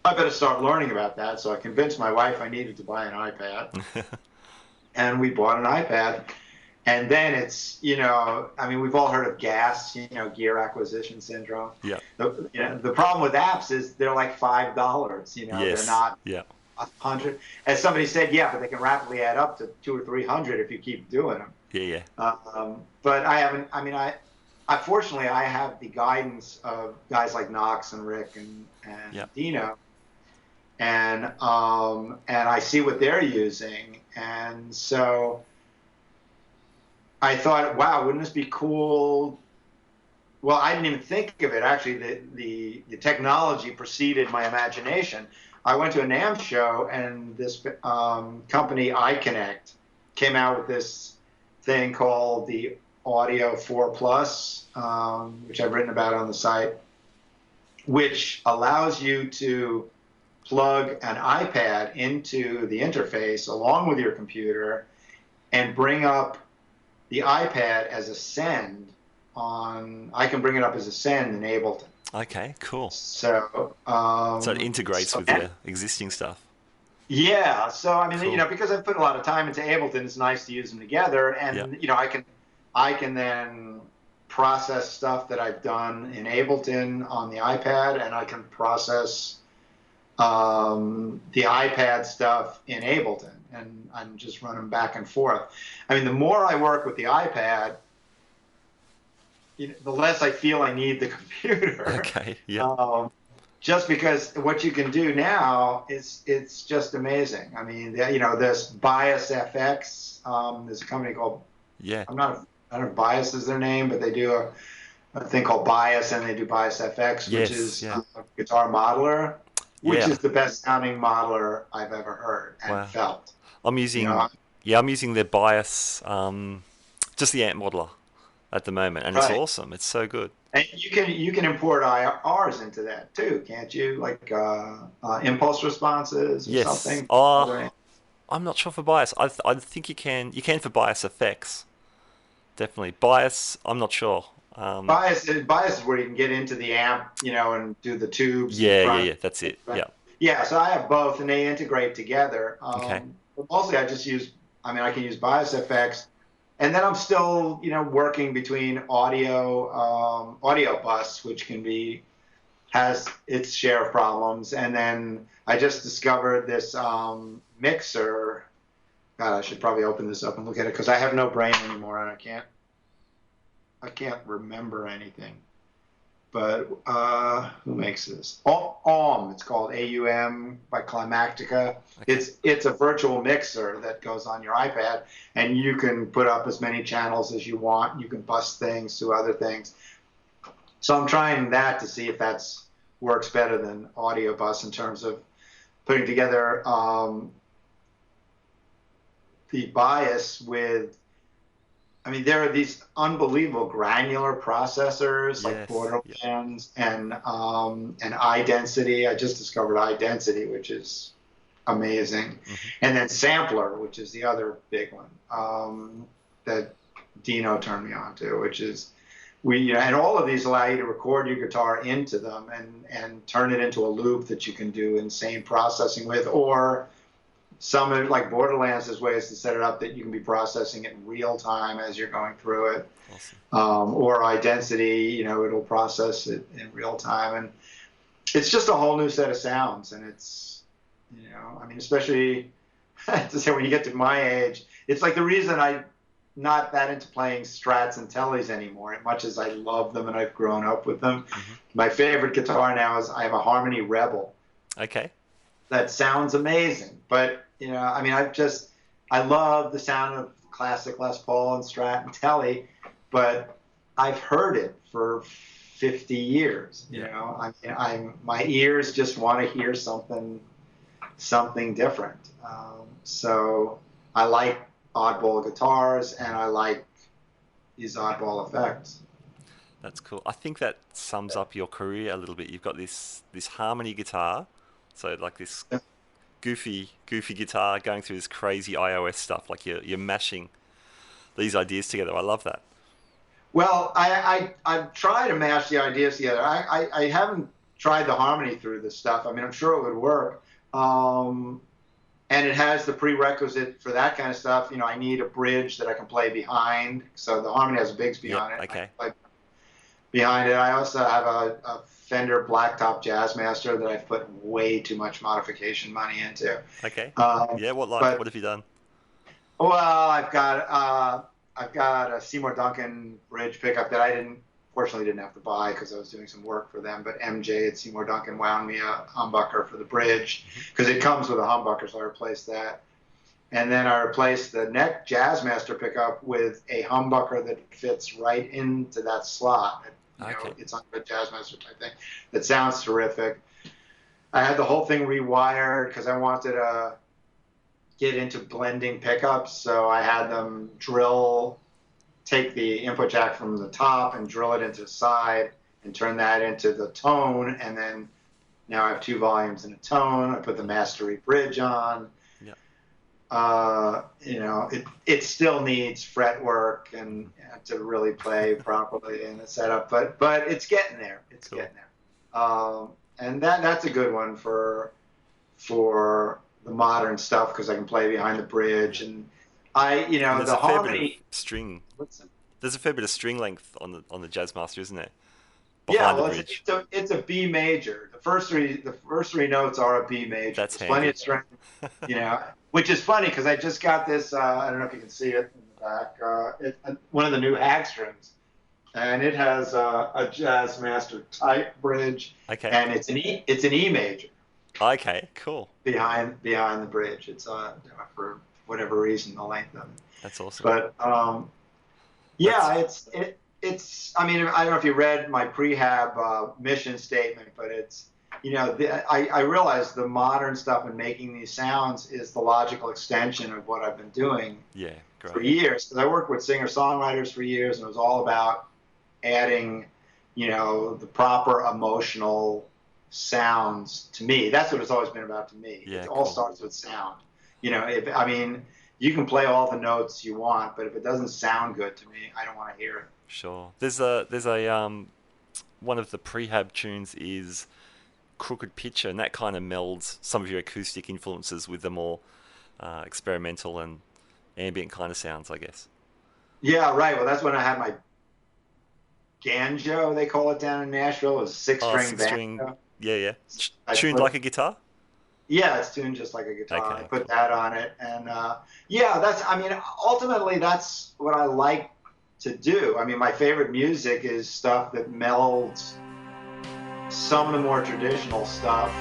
I better start learning about that. So I convinced my wife I needed to buy an iPad. And we bought an iPad. And then it's, we've all heard of GAS, gear acquisition syndrome. Yeah. The problem with apps is they're like $5, Yes. They're not Yeah. 100. As somebody said, but they can rapidly add up to 200 or 300 if you keep doing them. Yeah. But I haven't, fortunately, I have the guidance of guys like Knox and Rick and Dino. And I see what they're using. And so I thought, wow, wouldn't this be cool? Well, I didn't even think of it. Actually, the technology preceded my imagination. I went to a NAMM show, and this company, iConnect, came out with this thing called the Audio 4 Plus, which I've written about on the site, which allows you to plug an iPad into the interface along with your computer and bring up the iPad as a send I can bring it up as a send in Ableton. Okay, cool. So it integrates with your existing stuff. Yeah. So Cool. because I've put a lot of time into Ableton, it's nice to use them together, and I can then process stuff that I've done in Ableton on the iPad, and I can process the iPad stuff in Ableton, and I'm just running back and forth. The more I work with the iPad, the less I feel I need the computer. Okay, yeah. Just because what you can do now it's just amazing. This Bias FX. There's a company called I don't know if Bias is their name, but they do a thing called Bias, and they do Bias FX, which is a guitar modeler, which is the best sounding modeler I've ever heard and felt. I'm using I'm using their Bias, just the amp modeler at the moment, and it's awesome. It's so good. And you can import IRs into that too, can't you? Like impulse responses or something. I'm not sure for Bias. I think you can. You can for Bias effects. Definitely Bias. I'm not sure. Bias is where you can get into the amp, and do the tubes. Yeah. That's it. Right? Yeah. Yeah. So I have both, and they integrate together. Okay. But mostly, I just use. I can use Bias FX. And then I'm still, working between audio bus, which has its share of problems. And then I just discovered this mixer. God, I should probably open this up and look at it, because I have no brain anymore, and I can't I can't remember anything. But who makes this? It's called AUM by Climactica. Okay. It's a virtual mixer that goes on your iPad, and you can put up as many channels as you want. You can bus things to other things. So I'm trying that to see if that's works better than Audio Bus in terms of putting together the bias with. I mean, there are these unbelievable granular processors like Yes. Yeah. Borderlands and iDensity. I just discovered iDensity, which is amazing, Hmm. and then Sampler, which is the other big one that Dino turned me on to, which is and all of these allow you to record your guitar into them and turn it into a loop that you can do insane processing with, or some like Borderlands, there's ways to set it up that you can be processing it in real time as you're going through it. Awesome. Or iDensity, it'll process it in real time, and it's just a whole new set of sounds. And it's, I mean, especially to say when you get to my age, it's like the reason I'm not that into playing Strats and Tellys anymore, as much as I love them and I've grown up with them. Hmm. My favorite guitar now is I have a Harmony Rebel. Okay. That sounds amazing, but I mean, I love the sound of classic Les Paul and Strat and Telly, but I've heard it for 50 years. I mean, my ears just want to hear something different. So I like oddball guitars, and I like these oddball effects. That's cool. I think that sums up your career a little bit. You've got this harmony guitar, so like this goofy guitar going through this crazy iOS stuff. Like you're mashing these ideas together. I love that. Well, I try to mash the ideas together. I haven't tried the harmony through this stuff. I mean, I'm sure it would work. And it has the prerequisite for that kind of stuff. I need a bridge that I can play behind. So the harmony has a Bigsby Yeah. on it. Okay. I play behind it. I also have a Fender Blacktop Jazzmaster that I've put way too much modification money into. Okay. Um, Yeah. What but what have you done? well, I've got a Seymour Duncan bridge pickup that fortunately didn't have to buy because I was doing some work for them. But MJ at Seymour Duncan wound me a humbucker for the bridge because it comes with a humbucker, so I replaced that. And then I replaced the neck Jazzmaster pickup with a humbucker that fits right into that slot. Okay. It's on a Jazzmaster type thing. That sounds terrific. I had the whole thing rewired because I wanted to get into blending pickups, so I had them take the input jack from the top and drill it into the side and turn that into the tone, and then now I have 2 volumes in a tone. I put the mastery bridge on. Yeah. It still needs fretwork and to really play properly in the setup, but it's getting there. It's Cool. getting there. And that's a good one for the modern stuff because I can play behind the bridge, and And there's the a fair bit of harmony. string. What's it? There's a fair bit of string length on the Jazzmaster, isn't there? Yeah, Behind the well, bridge. it's a B major. The first three notes are a B major. That's There's plenty handy. of string, which is funny because I just got this. I don't know if you can see it in the back. One of the new Hagströms, and it has a Jazzmaster type bridge, Okay. and it's an E major Okay. Cool. behind the bridge. It's for whatever reason the length of it. That's awesome. But That's yeah, it's. I mean, I don't know if you read my prehab mission statement, but it's. I realize the modern stuff and making these sounds is the logical extension of what I've been doing yeah. for Great. years. Because I worked with singer-songwriters for years, and it was all about adding, the proper emotional sounds to me. That's what it's always been about to me. Yeah. It all Cool. starts with sound. You can play all the notes you want, but if it doesn't sound good to me, I don't want to hear it. Sure. There's a one of the prehab tunes is Crooked Picture, and that kind of melds some of your acoustic influences with the more experimental and ambient kind of sounds, I guess. Yeah, right. Well, that's when I had my banjo, they call it down in Nashville. It was a Oh, six-string six string. banjo. Yeah, yeah. I Tuned put like a guitar. Yeah, it's tuned just like a guitar. Okay, I put cool. that on it, and ultimately that's what I like to do. I mean, my favorite music is stuff that melds some of the more traditional stuff.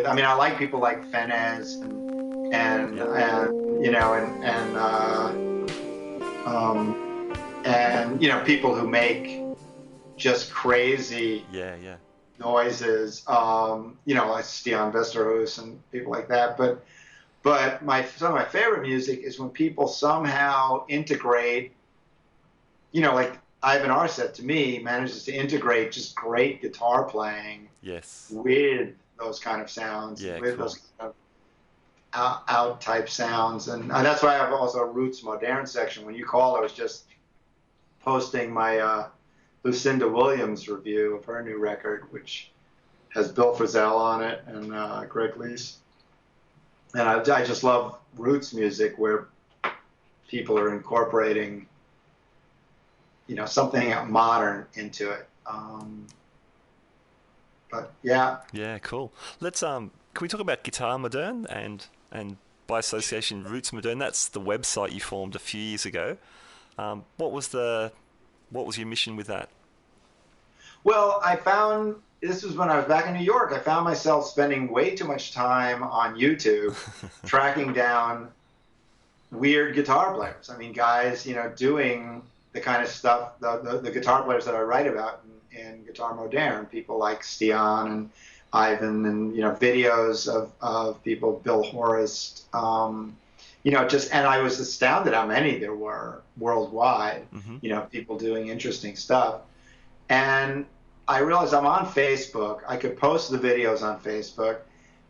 I mean, I like people like Fenez and you know, people who make just crazy noises. You know, like Stian Westerhuis and people like that. But some of my favorite music is when people somehow integrate. You know, like Ivan Arset to me manages to integrate just great guitar playing. With those kind of sounds, those kind of out type sounds, and that's why I have also a Roots Modern section. When you called, I was just posting my Lucinda Williams review of her new record, which has Bill Frisell on it and Greg Leese. And I just love roots music where people are incorporating, you know, something modern into it. But yeah. Yeah, cool. Let's can we talk about Guitar Moderne and by association Roots Moderne? That's the website you formed a few years ago. What was your mission with that? Well, this was when I was back in New York. I found myself spending way too much time on YouTube tracking down weird guitar players. I mean, guys, you know, doing the kind of stuff, the guitar players that I write about in Guitar Moderne, people like Stian and Ivan, and, you know, videos of people, Bill Horst, you know, and I was astounded how many there were worldwide, you know, people doing interesting stuff. And I realized I'm on Facebook. I could post the videos on Facebook,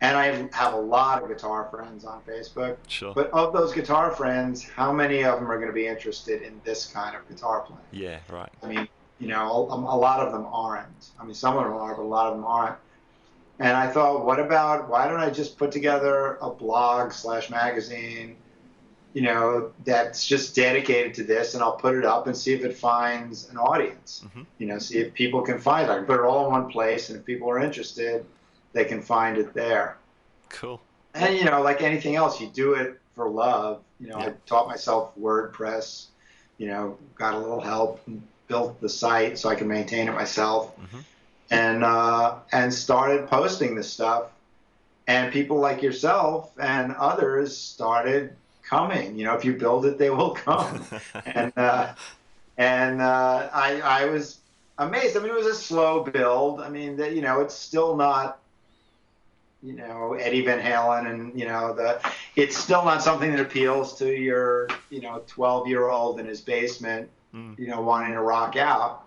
and I have a lot of guitar friends on Facebook. Sure. But of those guitar friends, how many of them are going to be interested in this kind of guitar playing? Yeah, right. I mean, you know, a lot of them aren't. I mean, some of them are, but a lot of them aren't. And I thought, why don't I just put together a blog/magazine, you know, that's just dedicated to this, and I'll put it up and see if it finds an audience. You know, see if people can find it. I can put it all in one place, and if people are interested, they can find it there. Cool. And, you know, like anything else, you do it for love. You know, I taught myself WordPress, you know, got a little help, and built the site so I can maintain it myself, and started posting this stuff, and people like yourself and others started coming. You know, if you build it, they will come. and I was amazed. I mean, it was a slow build. I mean, you know, it's still not, you know, Eddie Van Halen, and, you know, it's still not something that appeals to your, you know, 12-year-old in his basement, you know, wanting to rock out.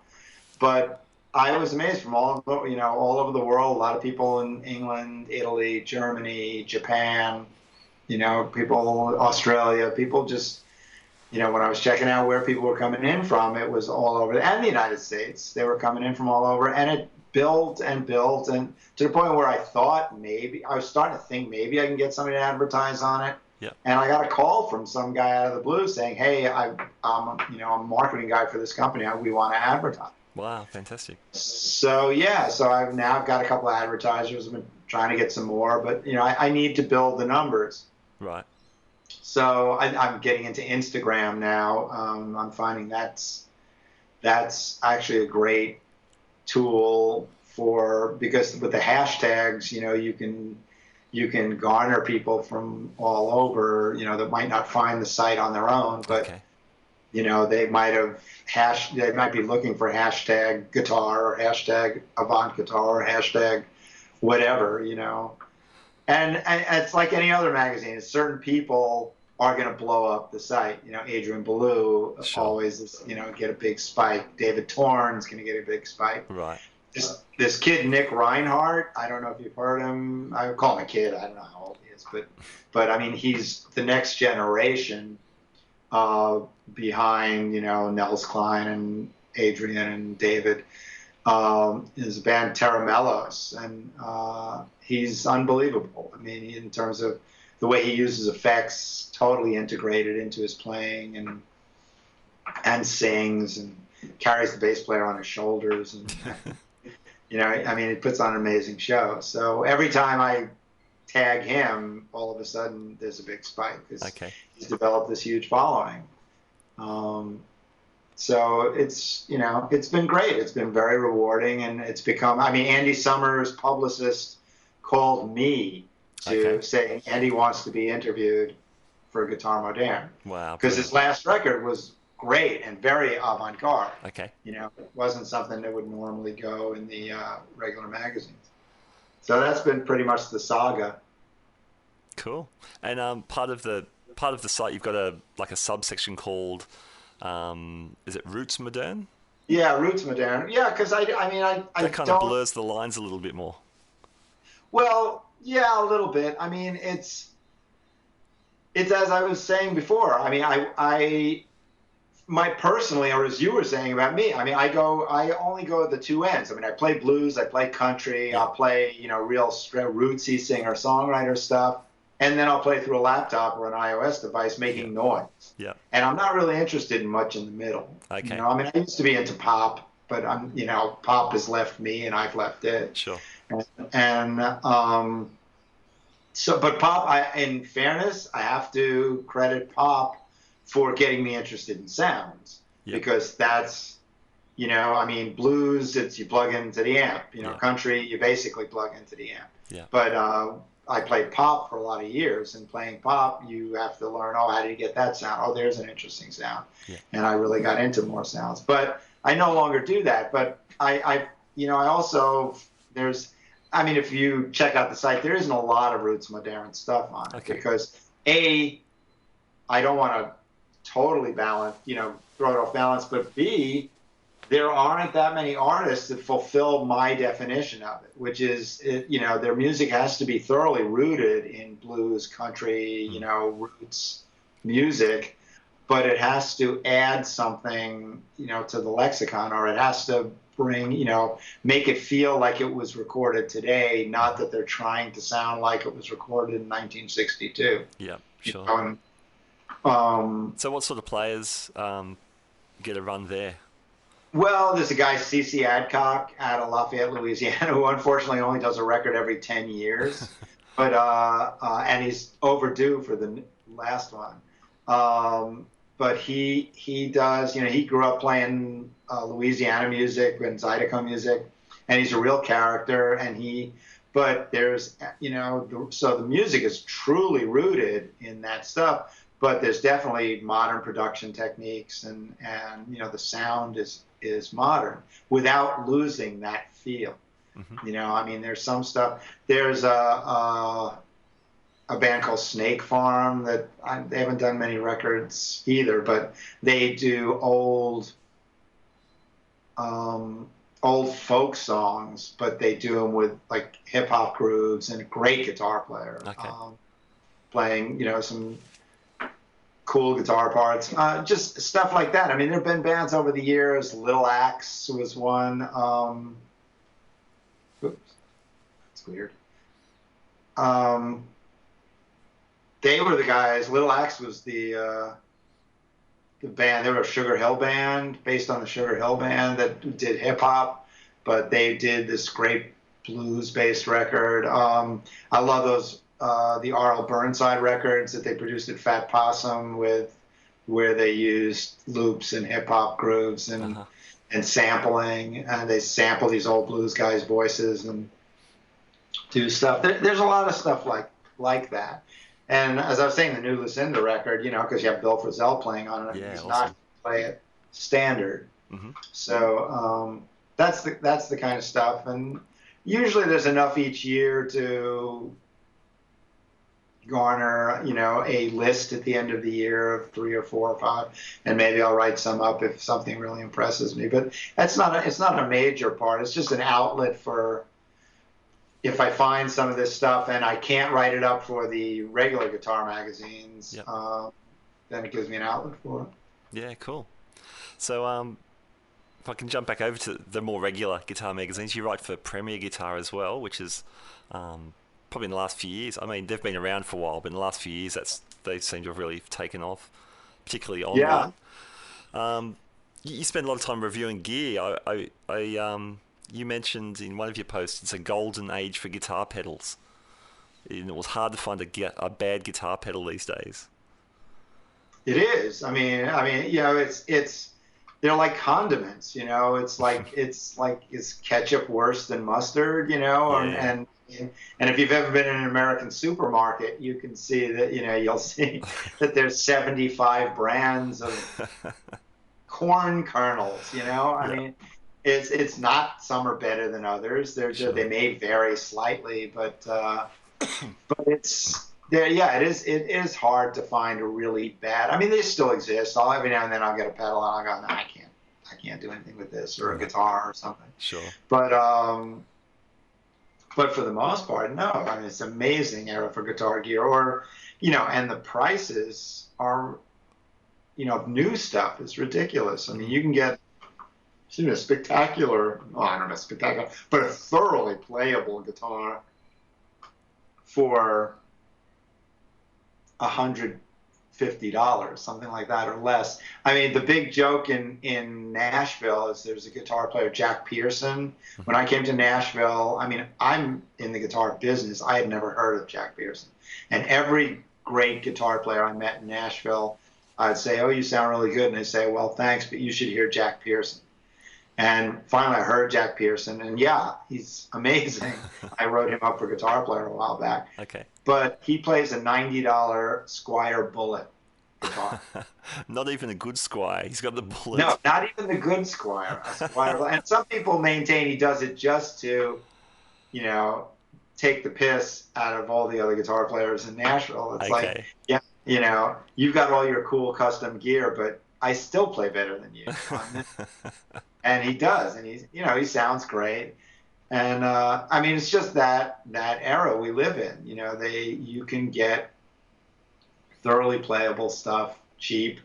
But I was amazed from all over the world. A lot of people in England, Italy, Germany, Japan, you know, people, Australia, people just, you know, when I was checking out where people were coming in from, it was all over, and the United States, they were coming in from all over, and it built and built, and to the point where I thought I was starting to think maybe I can get somebody to advertise on it. Yeah. And I got a call from some guy out of the blue saying, "Hey, I'm a marketing guy for this company. We want to advertise." Wow, fantastic. So I've now got a couple of advertisers. I've been trying to get some more, but, you know, I need to build the numbers. Right. So I'm getting into Instagram now. I'm finding that's actually a great tool because with the hashtags, you know, you can garner people from all over, you know, that might not find the site on their own, but you know, they might be looking for hashtag guitar or hashtag avant guitar or hashtag whatever, you know. And it's like any other magazine. It's certain people are going to blow up the site. Adrian Belew Sure. always is, get a big spike. David Torn's going to get a big spike. Right. This kid Nick Reinhardt, I don't know if you've heard him. I would call him a kid. I don't know how old he is, but I mean he's the next generation behind Nels Klein and Adrian and David. Is a band Terramellos, and he's unbelievable. I mean, in terms of the way he uses effects, totally integrated into his playing, and sings and carries the bass player on his shoulders, and I mean, he puts on an amazing show. So every time I tag him, all of a sudden there's a big spike. Okay. He's developed this huge following. So it's been great. It's been very rewarding, and it's become. I mean, Andy Summers' publicist called me to say Andy wants to be interviewed for Guitar Moderne. Wow. Because his last record was great and very avant-garde. Okay. It wasn't something that would normally go in the regular magazines. So that's been pretty much the saga. Cool. And part of the site, you've got a subsection called. Is it Roots Moderne? Yeah, Roots Moderne. Yeah, because I that kind of blurs the lines a little bit more. Well, yeah, a little bit. I mean, it's as I was saying before. I mean, I personally, or as you were saying about me, I mean, I only go at the two ends. I mean, I play blues, I play country, I'll play real rootsy singer songwriter stuff. And then I'll play through a laptop or an iOS device making noise. Yeah. And I'm not really interested in much in the middle. Okay. I mean, I used to be into pop, but pop has left me and I've left it. Sure. And but pop, in fairness, I have to credit pop for getting me interested in sounds. Yep. Because that's, I mean, blues, you plug into the amp. Country, you basically plug into the amp. Yeah. But I played pop for a lot of years, and playing pop, you have to learn, how do you get that sound? Oh, there's an interesting sound. Yeah. And I really got into more sounds. But I no longer do that. But I also, if you check out the site, there isn't a lot of Roots Moderne stuff on it. Because I don't want to totally balance, throw it off balance, but B, there aren't that many artists that fulfill my definition of it, which is, their music has to be thoroughly rooted in blues, country, roots music, but it has to add something, to the lexicon, or it has to bring, make it feel like it was recorded today, not that they're trying to sound like it was recorded in 1962. Yeah, sure. So what sort of players get a run there? Well, there's a guy, C.C. Adcock, out of Lafayette, Louisiana, who unfortunately only does a record every 10 years. But and he's overdue for the last one. But he does, he grew up playing Louisiana music and Zydeco music, and he's a real character. But there's, so the music is truly rooted in that stuff. But there's definitely modern production techniques, and the sound is modern without losing that feel. Mm-hmm. There's some stuff. There's a band called Snake Farm that they haven't done many records either, but they do old folk songs, but they do them with like hip hop grooves, and a great guitar player playing some cool guitar parts, just stuff like that. There have been bands over the years. Little Axe was one. Oops, that's weird. They were the guys. Little Axe was the band. They were a Sugar Hill band, based on the Sugar Hill band that did hip hop, but they did this great blues-based record. I love those. The R.L. Burnside records that they produced at Fat Possum, where they used loops and hip hop grooves and sampling, and they sample these old blues guys' voices and do stuff. There's a lot of stuff like that. And as I was saying, the new Lucinda record, because you have Bill Frisell playing on it, he's awesome. Not play it standard. Mm-hmm. So that's the kind of stuff, and usually there's enough each year to garner, a list at the end of the year of 3 or 4 or 5, and maybe I'll write some up if something really impresses me. But it's not a major part. It's just an outlet for if I find some of this stuff and I can't write it up for the regular guitar magazines, Yep. then it gives me an outlet for it. Yeah, cool. So, if I can jump back over to the more regular guitar magazines, you write for Premier Guitar as well, which is probably in the last few years. I mean, they've been around for a while, but in the last few years, they seem to have really taken off, particularly online. Yeah. You spend a lot of time reviewing gear. You mentioned in one of your posts it's a golden age for guitar pedals. And it was hard to find a bad guitar pedal these days. It is. I mean, it's they're like condiments. Is ketchup worse than mustard? Yeah. And if you've ever been in an American supermarket, you can see that you'll see that there's 75 brands of corn kernels. I mean, it's not, some are better than others. They may vary slightly, but it's there. Yeah, it is hard to find a really bad. I mean, they still exist. Every now and then I'll get a pedal and I'll go, no, I can't do anything with this, or a guitar or something. Sure. But for the most part, no. I mean, it's an amazing era for guitar gear, and the prices are, new stuff is ridiculous. I mean, you can get a spectacular, I don't know, spectacular, but a thoroughly playable guitar for $150, something like that, or less. I mean, the big joke in Nashville is there's a guitar player, Jack Pearson. When I came to Nashville, I mean, I'm in the guitar business. I had never heard of Jack Pearson. And every great guitar player I met in Nashville, I'd say, oh, you sound really good. And they say, well, thanks, but you should hear Jack Pearson. And finally, I heard Jack Pearson, and yeah, he's amazing. I wrote him up for Guitar Player a while back. Okay. But he plays a $90 Squire Bullet guitar. Not even a good Squire. He's got the Bullet. No, not even the good Squire. A Squire. And some people maintain he does it just to, take the piss out of all the other guitar players in Nashville. It's like, yeah, you've got all your cool custom gear, but I still play better than you. And he does, and he sounds great. And I mean, it's just that era we live in. You can get thoroughly playable stuff cheap.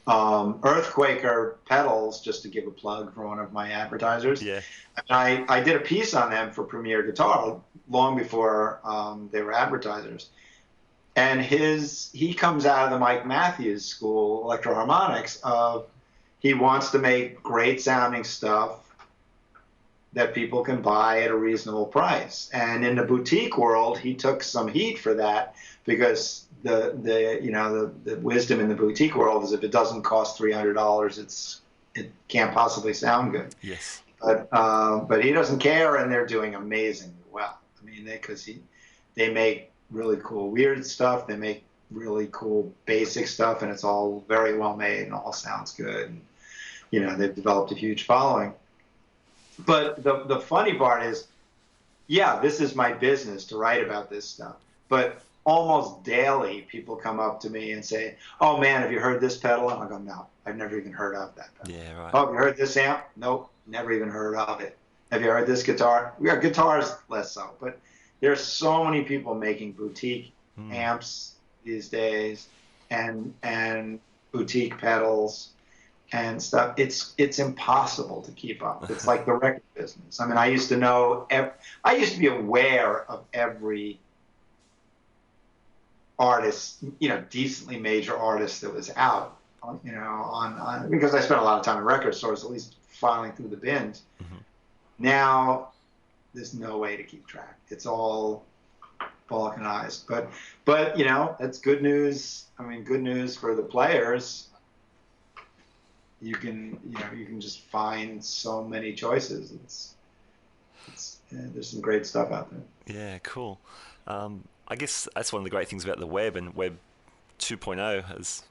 Earthquaker pedals, just to give a plug for one of my advertisers. Yeah. And I did a piece on them for Premier Guitar long before they were advertisers. And he comes out of the Mike Matthews school, electroharmonics, of he wants to make great sounding stuff that people can buy at a reasonable price. And in the boutique world, he took some heat for that, because the wisdom in the boutique world is if it doesn't cost $300, it can't possibly sound good. Yes. But he doesn't care, and they're doing amazingly well. I mean, because they make really cool weird stuff. They make really cool basic stuff, and it's all very well made and all sounds good. And, they've developed a huge following. But the funny part is, yeah, this is my business to write about this stuff. But almost daily, people come up to me and say, oh, man, have you heard this pedal? And I go, no, I've never even heard of that pedal. Yeah, right. Oh, have you heard this amp? Nope, never even heard of it. Have you heard this guitar? We got guitars, less so. But there's so many people making boutique amps these days and boutique pedals and stuff. It's impossible to keep up. It's like the record business. I mean, I used to be aware of every artist, decently major artist that was out, because I spent a lot of time in record stores, at least filing through the bins. Mm-hmm. Now, there's no way to keep track. It's all balkanized. But that's good news. I mean, good news for the players. You can just find so many choices. There's some great stuff out there. Yeah, cool. I guess that's one of the great things about the web, and Web 2.0, as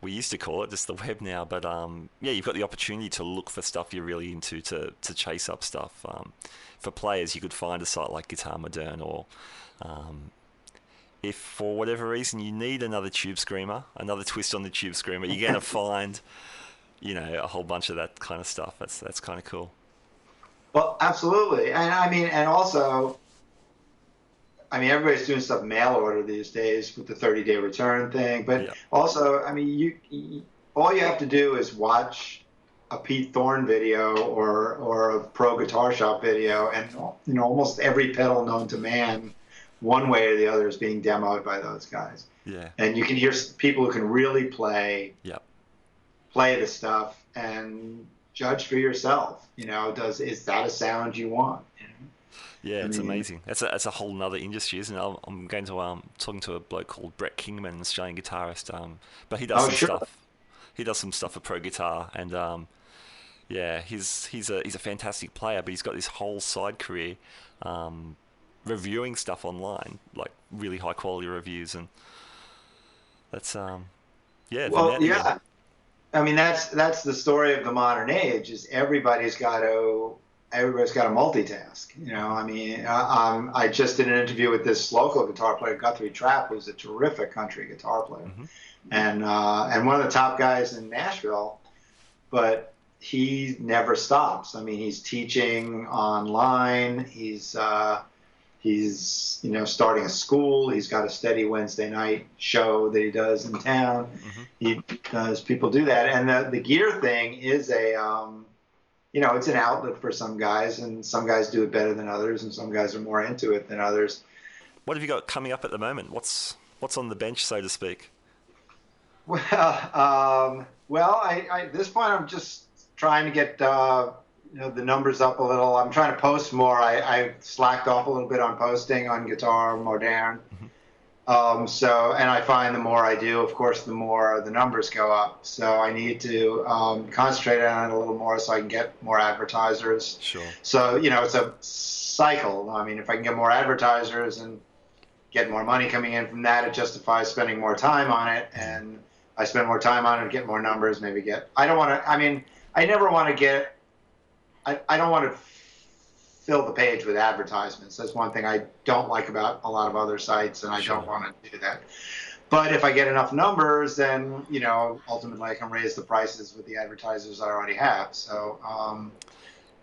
we used to call it, just the web now. But you've got the opportunity to look for stuff you're really into, to chase up stuff. For players, you could find a site like Guitar Modern or if for whatever reason you need another tube screamer, another twist on the tube screamer, you're going to find, a whole bunch of that kind of stuff. That's kind of cool. Well, absolutely. And I mean, and also, I mean, everybody's doing stuff mail order these days with the 30-day return thing. But also, I mean, all you have to do is watch a Pete Thorne video or a Pro Guitar Shop video, and almost every pedal known to man, one way or the other, is being demoed by those guys. Yeah. And you can hear people who can really play the stuff and judge for yourself. Is that a sound you want? Yeah, it's amazing. That's a whole nother industry, isn't it? I'm going to talking to a bloke called Brett Kingman, an Australian guitarist. But he does stuff. He does some stuff for Pro Guitar, and he's a fantastic player. But he's got this whole side career, reviewing stuff online, like really high quality reviews, and that's I mean, that's the story of the modern age. Is everybody's got to multitask. I mean, I just did an interview with this local guitar player, Guthrie Trapp, who's a terrific country guitar player, and one of the top guys in Nashville. But he never stops. I mean, he's teaching online. He's starting a school. He's got a steady Wednesday night show that he does in town. He does people do that, and the gear thing is it's an outlet for some guys, and some guys do it better than others, and some guys are more into it than others. What have you got coming up at the moment? What's on the bench, so to speak? Well, I at this point I'm just trying to get the numbers up a little. I'm trying to post more. I slacked off a little bit on posting on Guitar Moderne. And I find the more I do, of course, the more the numbers go up. So I need to concentrate on it a little more so I can get more advertisers. Sure. So, it's a cycle. I mean, if I can get more advertisers and get more money coming in from that, it justifies spending more time on it. And I spend more time on it, get more numbers, I don't want to fill the page with advertisements. That's one thing I don't like about a lot of other sites, and I don't want to do that. But if I get enough numbers, then, ultimately I can raise the prices with the advertisers I already have. So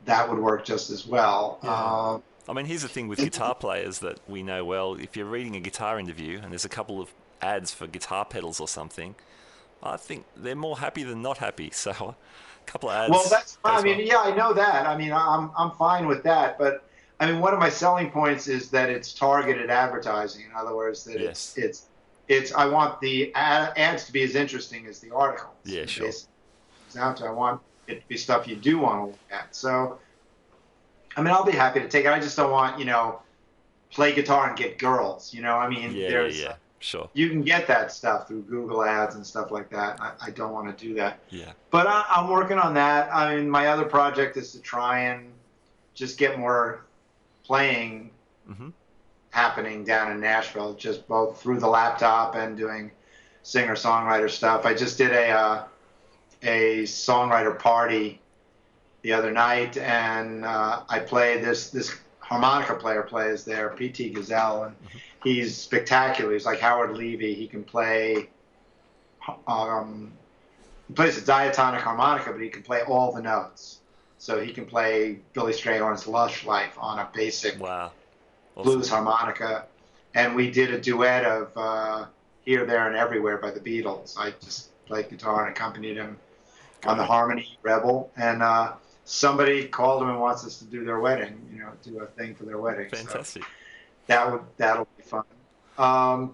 that would work just as well. Yeah. I mean, here's the thing with guitar players that we know well. If you're reading a guitar interview and there's a couple of ads for guitar pedals or something, I think they're more happy than not happy. So a couple of ads. Well, that's fine. I mean, yeah, I know that. I mean, I'm fine with that. But I mean, one of my selling points is that it's targeted advertising. In other words, that it's I want the ads to be as interesting as the articles. Yeah, sure. I want it to be stuff you do want to look at. So, I mean, I'll be happy to take it. I just don't want, play guitar and get girls. I mean, yeah. Sure. You can get that stuff through Google ads and stuff like that. I don't want to do that. Yeah. But I'm working on that. I mean, my other project is to try and just get more playing happening down in Nashville, just both through the laptop and doing singer-songwriter stuff. I just did a songwriter party the other night, and I played this harmonica player plays there, P.T. Gazelle, and he's spectacular. He's like Howard Levy. He can play, he plays a diatonic harmonica, but he can play all the notes. So he can play Billy Strayhorn's Lush Life on a basic blues harmonica. And we did a duet of Here, There, and Everywhere by the Beatles. I just played guitar and accompanied him on the Harmony Rebel. And somebody called him and wants us to do their wedding, do a thing for their wedding. Fantastic. So that'll be fun.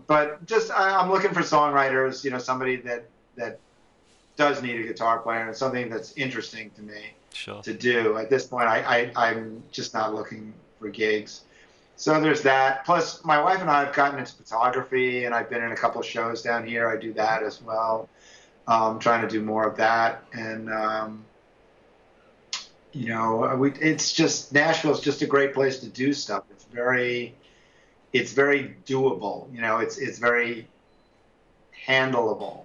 But just I'm looking for songwriters, somebody that does need a guitar player and something that's interesting to me to do. At this point, I'm just not looking for gigs. So there's that. Plus, my wife and I have gotten into photography, and I've been in a couple of shows down here. I do that as well. Trying to do more of that. And, it's just, Nashville's just a great place to do stuff. It's very doable. It's very handleable.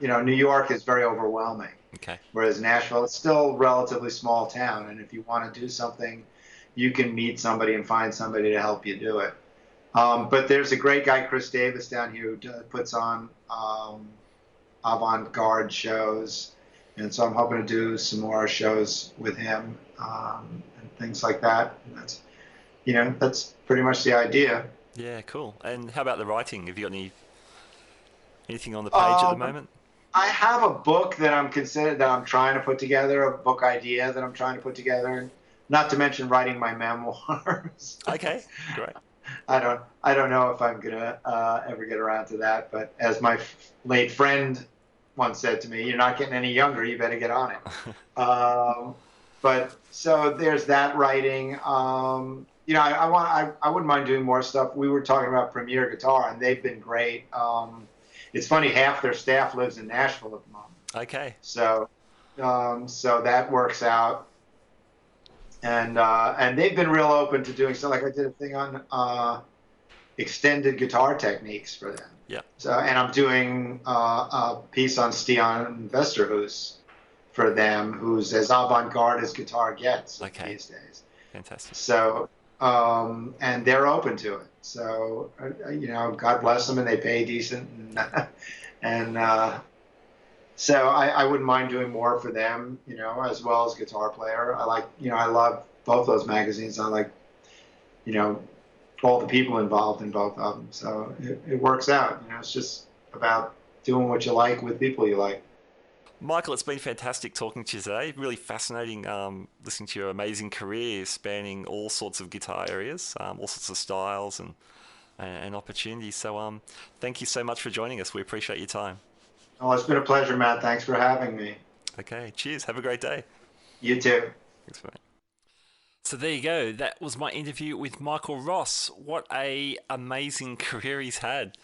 New York is very overwhelming. Okay. Whereas Nashville, it's still a relatively small town, and if you want to do something, you can meet somebody and find somebody to help you do it. But there's a great guy, Chris Davis, down here who puts on avant-garde shows, and so I'm hoping to do some more shows with him and things like that. And that's pretty much the idea. Yeah, cool. And how about the writing? Have you got anything on the page at the moment? I have a book that I'm trying to put together, a book idea that I'm trying to put together. Not to mention writing my memoirs. Okay, great. I don't know if I'm gonna ever get around to that, but as my late friend once said to me, "You're not getting any younger. You better get on it." But so there's that writing. I wouldn't mind doing more stuff. We were talking about Premier Guitar, and they've been great. It's funny, half their staff lives in Nashville at the moment. Okay. So that works out. And they've been real open to doing so. Like I did a thing on extended guitar techniques for them. Yeah. So and I'm doing a piece on Stian Vesterhus for them, who's as avant-garde as guitar gets these days. Fantastic. So and they're open to it. So God bless them, and they pay decent, and so I wouldn't mind doing more for them, as well as Guitar Player. I love both those magazines. I like, all the people involved in both of them. So it works out. It's just about doing what you like with people you like. Michael, it's been fantastic talking to you today. Really fascinating listening to your amazing career spanning all sorts of guitar areas, all sorts of styles and opportunities. So thank you so much for joining us. We appreciate your time. Oh, it's been a pleasure, Matt. Thanks for having me. Okay, cheers. Have a great day. You too. Thanks, mate. So there you go. That was my interview with Michael Ross. What a amazing career he's had.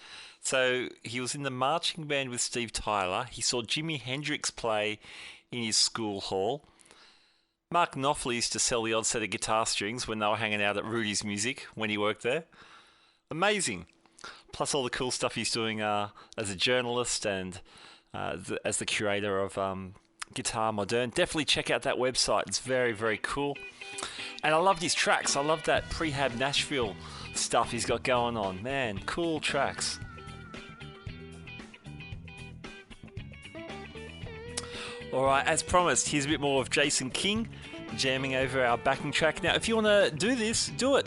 So he was in the marching band with Steve Tyler. He saw Jimi Hendrix play in his school hall. Mark Knopfler used to sell the odd set of guitar strings when they were hanging out at Rudy's Music when he worked there. Amazing. Plus all the cool stuff he's doing as a journalist and as the curator of Guitar Moderne. Definitely check out that website. It's very, very cool. And I loved his tracks. I love that Prehab Nashville stuff he's got going on. Man, cool tracks. Alright, as promised, here's a bit more of Jason King jamming over our backing track. Now, if you want to do this, do it.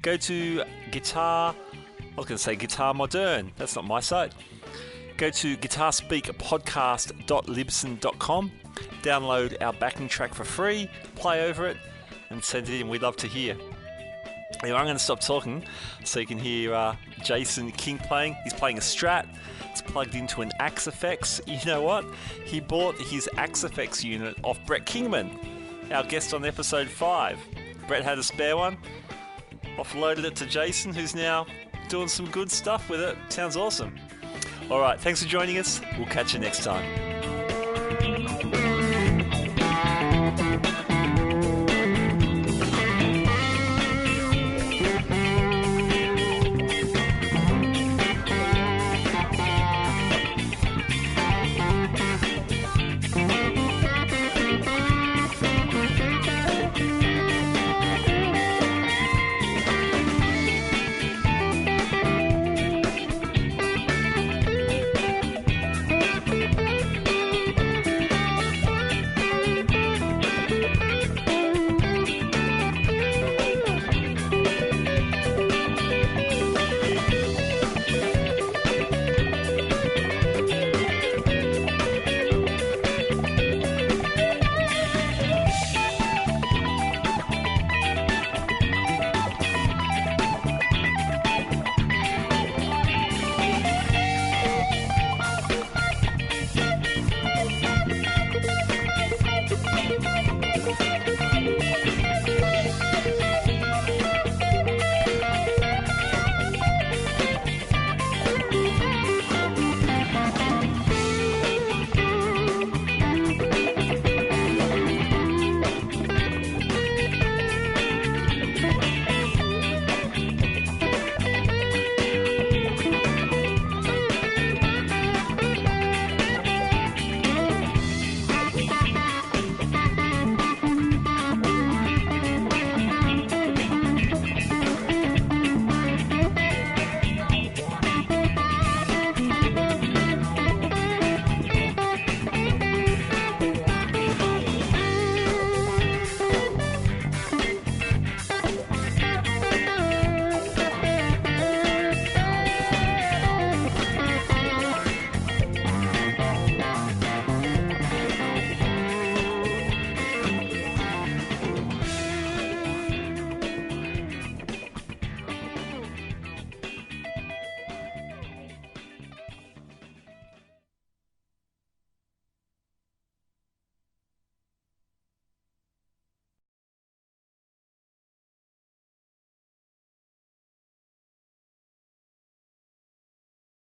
Go to Guitar Moderne. That's not my site. Go to guitarspeakpodcast.libsyn.com. Download our backing track for free, play over it, and send it in. We'd love to hear. Anyway, I'm going to stop talking so you can hear Jason King playing. He's playing a Strat. It's plugged into an Axe Effects. You know what? He bought his Axe Effects unit off Brett Kingman, our guest on episode 5. Brett had a spare one, offloaded it to Jason, who's now doing some good stuff with it. Sounds awesome. All right, thanks for joining us. We'll catch you next time.